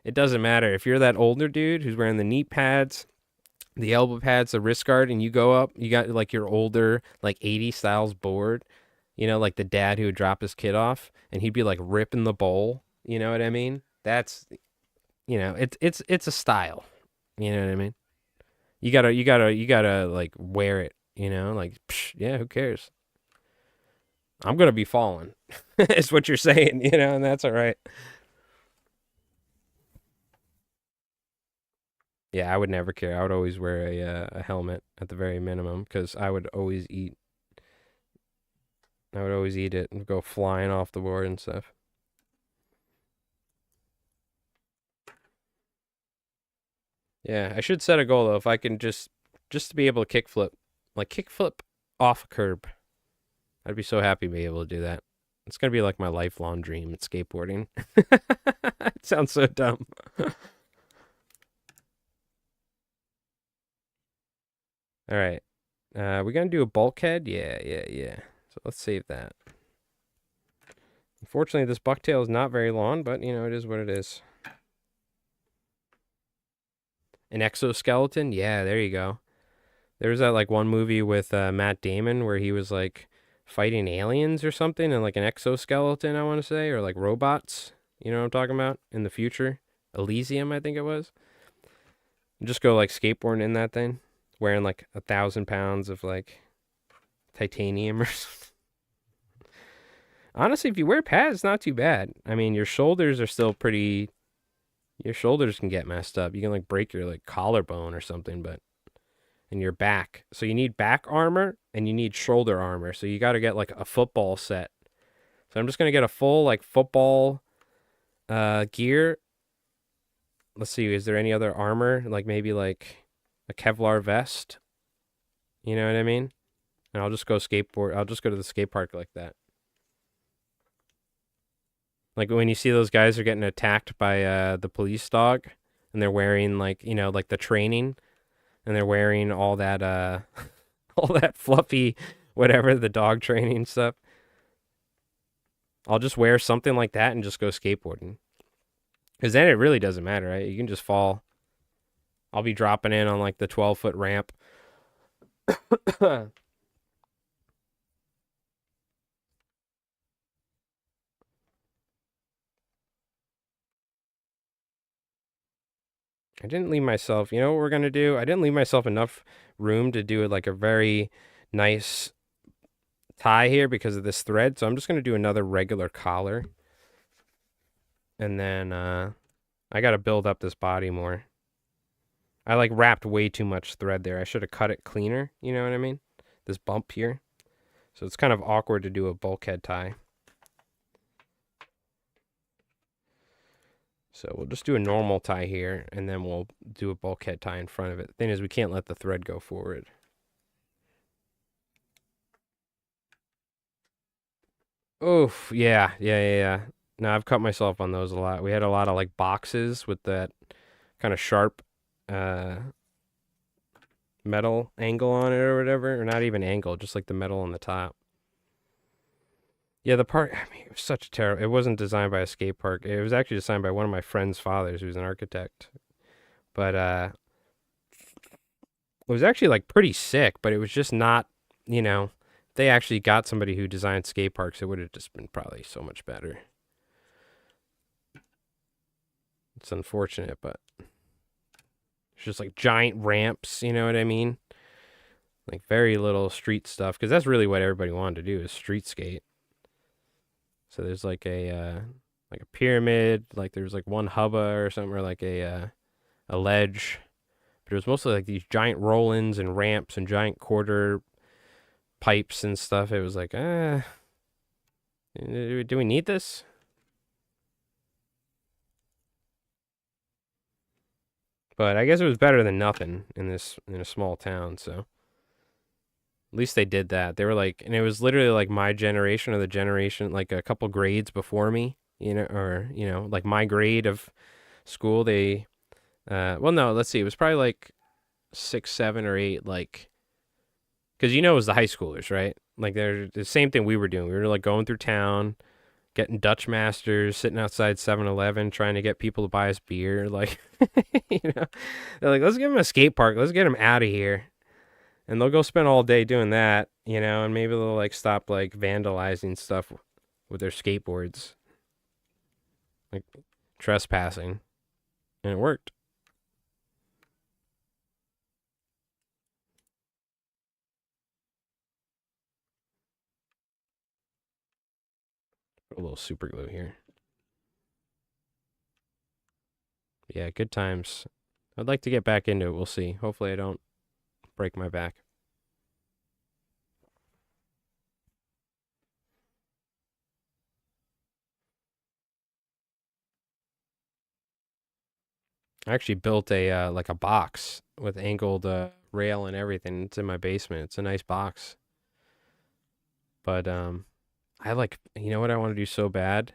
it doesn't matter if you're that older dude who's wearing the knee pads, the elbow pads, the wrist guard, and you go up, you got like your older like 80 styles board. Like the dad who would drop his kid off and he'd be like ripping the bowl. You know what I mean? it's a style. You know what I mean? You gotta like wear it. Like psh, yeah, who cares? I'm gonna be falling. Is what you're saying, and that's all right. Yeah, I would never care. I would always wear a helmet at the very minimum because I would always eat. I would always eat it and go flying off the board and stuff. Yeah, I should set a goal though. If I can just to be able to kickflip, like kickflip off a curb, I'd be so happy to be able to do that. It's gonna be like my lifelong dream at skateboarding. It sounds so dumb. All right, we're gonna do a bulkhead. Yeah, yeah, yeah. So let's save that. Unfortunately, this bucktail is not very long, but it is what it is. An exoskeleton? Yeah, there you go. There was that like one movie with Matt Damon where he was like fighting aliens or something and like an exoskeleton, I want to say, or like robots. You know what I'm talking about? In the future. Elysium, I think it was. Just go like skateboarding in that thing, wearing like 1,000 pounds of like titanium or something. Honestly, if you wear pads, it's not too bad. I mean, your shoulders are still pretty. Your shoulders can get messed up. You can like break your like collarbone or something, but in your back. So you need back armor and you need shoulder armor. So you got to get like a football set. So I'm just gonna get a full like football gear. Let's see. Is there any other armor? Like maybe like a Kevlar vest. You know what I mean? And I'll just go skateboard. I'll just go to the skate park like that. Like when you see those guys are getting attacked by the police dog, and they're wearing like like the training, and they're wearing all that all that fluffy whatever the dog training stuff. I'll just wear something like that and just go skateboarding. Because then it really doesn't matter, right? You can just fall. I'll be dropping in on like the 12-foot ramp. I didn't leave myself, you know what we're going to do? I didn't leave myself enough room to do like a very nice tie here because of this thread. So I'm just going to do another regular collar. And then I got to build up this body more. I like wrapped way too much thread there. I should have cut it cleaner. You know what I mean? This bump here. So it's kind of awkward to do a bulkhead tie. So we'll just do a normal tie here, and then we'll do a bulkhead tie in front of it. The thing is, we can't let the thread go forward. Oof, yeah. No, I've cut myself on those a lot. We had a lot of like boxes with that kind of sharp uh, metal angle on it or whatever, or not even angle, just like the metal on the top. Yeah, the part, I mean, it was such a terrible, it wasn't designed by a skate park. It was actually designed by one of my friend's fathers, who's an architect. But it was actually like pretty sick, but it was just not, if they actually got somebody who designed skate parks, it would have just been probably so much better. It's unfortunate, but it's just like giant ramps, you know what I mean? Like very little street stuff, because that's really what everybody wanted to do is street skate. So there's like a pyramid, like there's like one hubba or something, or like a ledge. But it was mostly like these giant roll-ins and ramps and giant quarter pipes and stuff. It was like, do we need this? But I guess it was better than nothing in a small town, so at least they did that. They were like, and it was literally like my generation or the generation, like a couple grades before me, or, like my grade of school. They, well, no, let's see. It was probably like 6, 7, or 8, like, because it was the high schoolers, right? Like they're the same thing we were doing. We were like going through town, getting Dutch Masters, sitting outside 7-Eleven, trying to get people to buy us beer. Like, they're like, let's give them a skate park. Let's get them out of here. And they'll go spend all day doing that, and maybe they'll like stop like vandalizing stuff with their skateboards, like trespassing. And it worked. Put a little super glue here. Yeah, good times. I'd like to get back into it. We'll see. Hopefully I don't break my back. I actually built a like a box with angled rail and everything. It's in my basement. It's a nice box. But I like, you know what I want to do so bad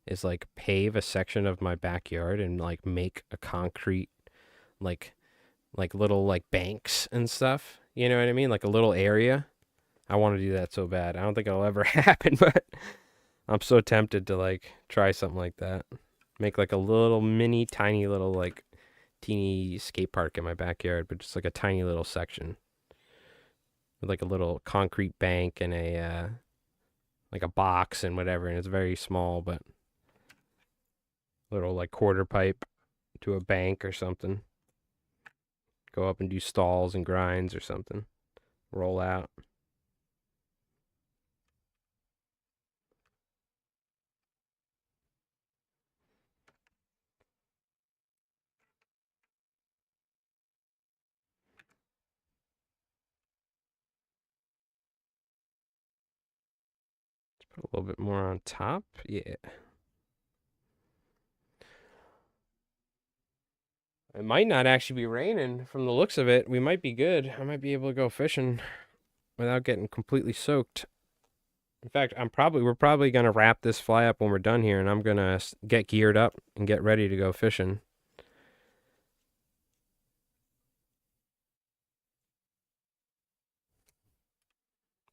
is like pave a section of my backyard and like make a concrete like little like banks and stuff. You know what I mean? Like a little area. I want to do that so bad. I don't think it'll ever happen, but I'm so tempted to like try something like that. Make like a little mini tiny little like teeny skate park in my backyard, but just like a tiny little section with like a little concrete bank and a like a box and whatever, and it's very small, but little like quarter pipe to a bank or something. Go up and do stalls and grinds or something. Roll out. Put a little bit more on top. Yeah. It might not actually be raining from the looks of it. We might be good. I might be able to go fishing without getting completely soaked. In fact, we're probably gonna wrap this fly up when we're done here, and I'm gonna get geared up and get ready to go fishing.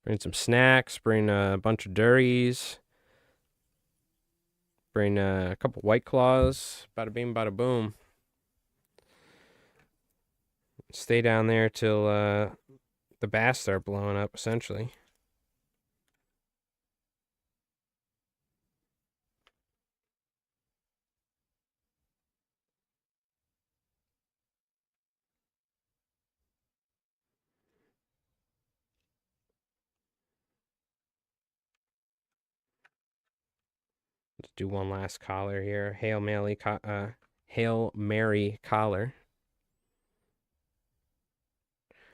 Bring some snacks. Bring a bunch of durries. Bring a couple White Claws. Bada bing, bada boom. Stay down there till the bass start blowing up, essentially. Let's do one last collar here. Hail Mary collar.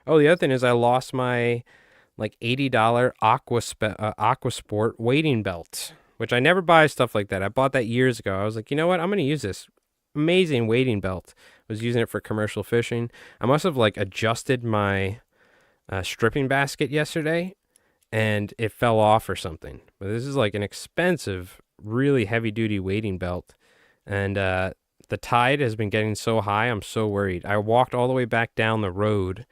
Oh, the other thing is I lost my like $80 Aquasport wading belt, which I never buy stuff like that. I bought that years ago. I was like, you know what? I'm gonna use this amazing wading belt. I was using it for commercial fishing. I must have like adjusted my stripping basket yesterday, and it fell off or something. But this is like an expensive, really heavy duty wading belt, and the tide has been getting so high. I'm so worried. I walked all the way back down the road.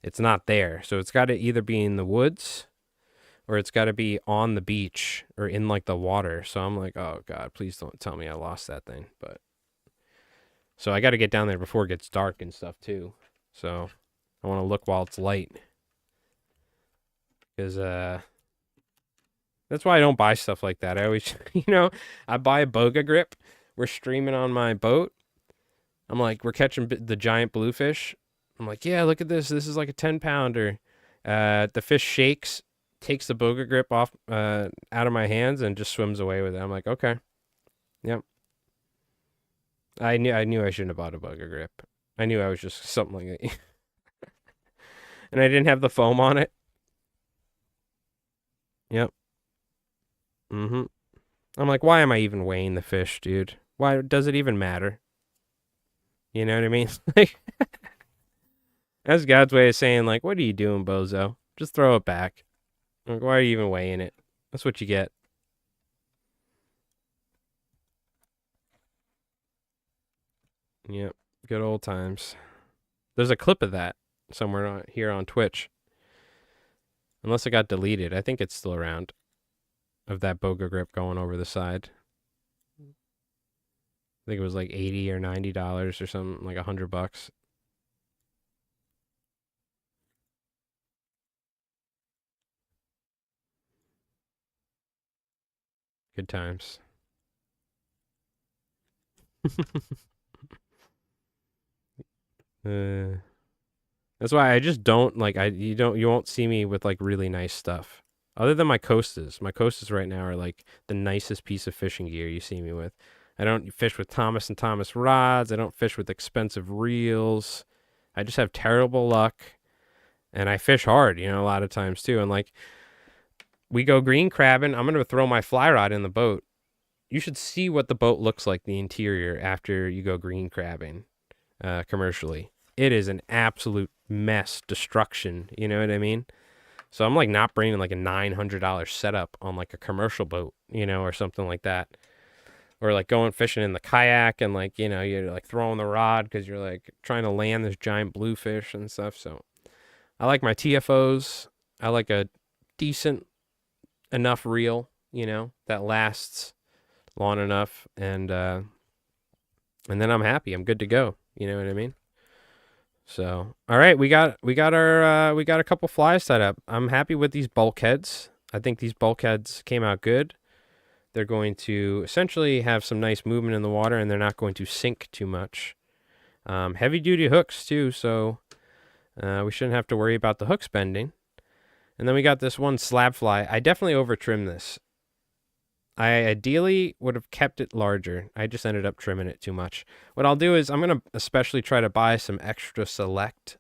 It's not there, so it's got to either be in the woods or it's got to be on the beach or in like the water. So I'm like, oh god, please don't tell me I lost that thing. But so I got to get down there before it gets dark and stuff too. So I want to look while it's light because that's why I don't buy stuff like that. I always, I buy a boga grip. We're streaming on my boat. I'm like, we're catching the giant bluefish. I'm like, yeah, look at this. This is like a 10-pounder. The fish shakes, takes the boga grip off out of my hands, and just swims away with it. I'm like, okay, yep. I knew I shouldn't have bought a boga grip. I knew I was just something like that. And I didn't have the foam on it. Yep. Mm-hmm. I'm like, why am I even weighing the fish, dude? Why does it even matter? You know what I mean? Like, that's God's way of saying, like, what are you doing, bozo? Just throw it back. Like, why are you even weighing it? That's what you get. Yep. Good old times. There's a clip of that somewhere here on Twitch. Unless it got deleted. I think it's still around. Of that boga grip going over the side. I think it was like $80 or $90 or something, like $100. Good times. Uh, that's why I just don't like you won't see me with like really nice stuff. Other than my coastas. My coastas right now are like the nicest piece of fishing gear you see me with. I don't fish with Thomas and Thomas rods. I don't fish with expensive reels. I just have terrible luck and I fish hard, a lot of times too. And like we go green crabbing, I'm going to throw my fly rod in the boat. You should see what the boat looks like, the interior, after you go green crabbing commercially. It is an absolute mess, destruction. You know what I mean? So I'm like not bringing like a $900 setup on like a commercial boat, or something like that. Or like going fishing in the kayak and like, you're like throwing the rod because you're like trying to land this giant bluefish and stuff. So I like my TFOs. I like a decent enough reel, that lasts long enough, and then I'm happy. I'm good to go. You know what I mean? So, all right, we got a couple flies set up. I'm happy with these bulkheads. I think these bulkheads came out good. They're going to essentially have some nice movement in the water, and they're not going to sink too much. Heavy duty hooks too, so we shouldn't have to worry about the hooks bending. And then we got this one slab fly. I definitely over trimmed this. I ideally would have kept it larger. I just ended up trimming it too much. What I'll do is I'm going to especially try to buy some extra select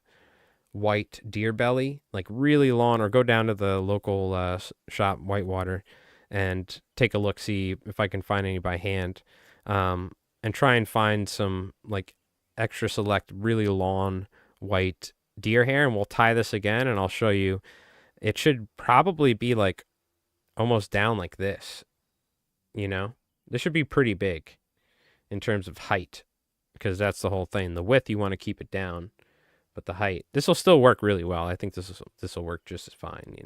white deer belly, like really long, or go down to the local shop, Whitewater, and take a look, see if I can find any by hand, and try and find some like extra select, really long white deer hair, and we'll tie this again, and I'll show you. It should probably be like almost down like this. This should be pretty big in terms of height, because that's the whole thing. The width, you want to keep it down, but the height, this will still work really well. I think this will work just as fine,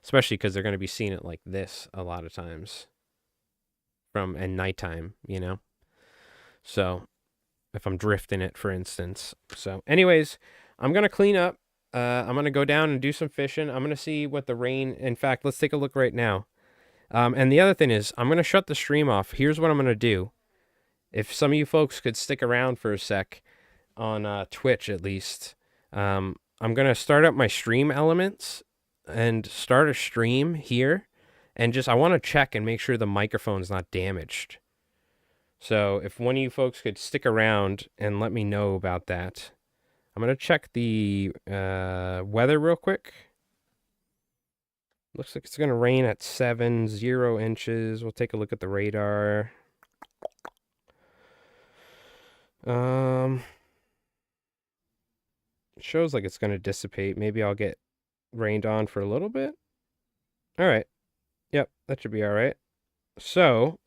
especially because they're going to be seeing it like this a lot of times and nighttime, so if I'm drifting it, for instance. So anyways, I'm going to clean up. I'm going to go down and do some fishing. I'm going to see what the rain, in fact, let's take a look right now. And the other thing is, I'm going to shut the stream off. Here's what I'm going to do. If some of you folks could stick around for a sec on Twitch, at least, I'm going to start up my stream elements and start a stream here. And I want to check and make sure the microphone's not damaged. So if one of you folks could stick around and let me know about that. I'm going to check the weather real quick. Looks like it's going to rain at 0 inches. We'll take a look at the radar. It shows like it's going to dissipate. Maybe I'll get rained on for a little bit. All right. Yep, that should be all right. So,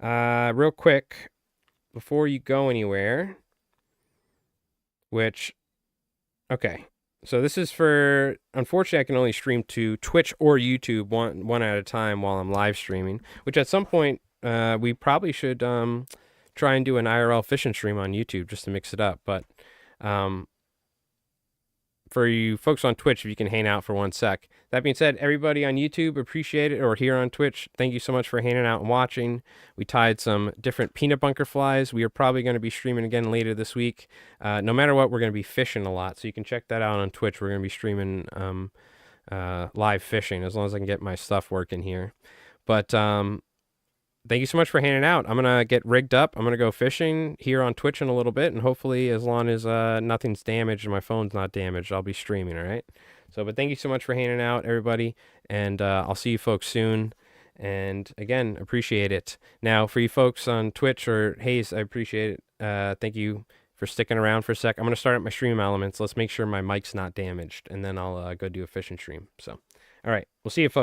real quick, before you go anywhere, okay. So this is for, unfortunately, I can only stream to Twitch or YouTube one at a time while I'm live streaming, which at some point we probably should try and do an IRL fishing stream on YouTube just to mix it up. But for you folks on Twitch, if you can hang out for one sec. That being said, everybody on YouTube, appreciate it, or here on Twitch, thank you so much for hanging out and watching. We tied some different peanut bunker flies. We are probably going to be streaming again later this week. No matter what, we're going to be fishing a lot, so you can check that out on Twitch. We're going to be streaming live fishing as long as I can get my stuff working here. But thank you so much for hanging out. I'm going to get rigged up. I'm going to go fishing here on Twitch in a little bit, and hopefully as long as nothing's damaged and my phone's not damaged, I'll be streaming, all right? So, but thank you so much for hanging out, everybody, and I'll see you folks soon. And again, appreciate it. Now, for you folks on Twitch or Hayes, I appreciate it. Thank you for sticking around for a sec. I'm going to start up my stream elements. Let's make sure my mic's not damaged, and then I'll go do a fishing stream. So, all right, we'll see you folks.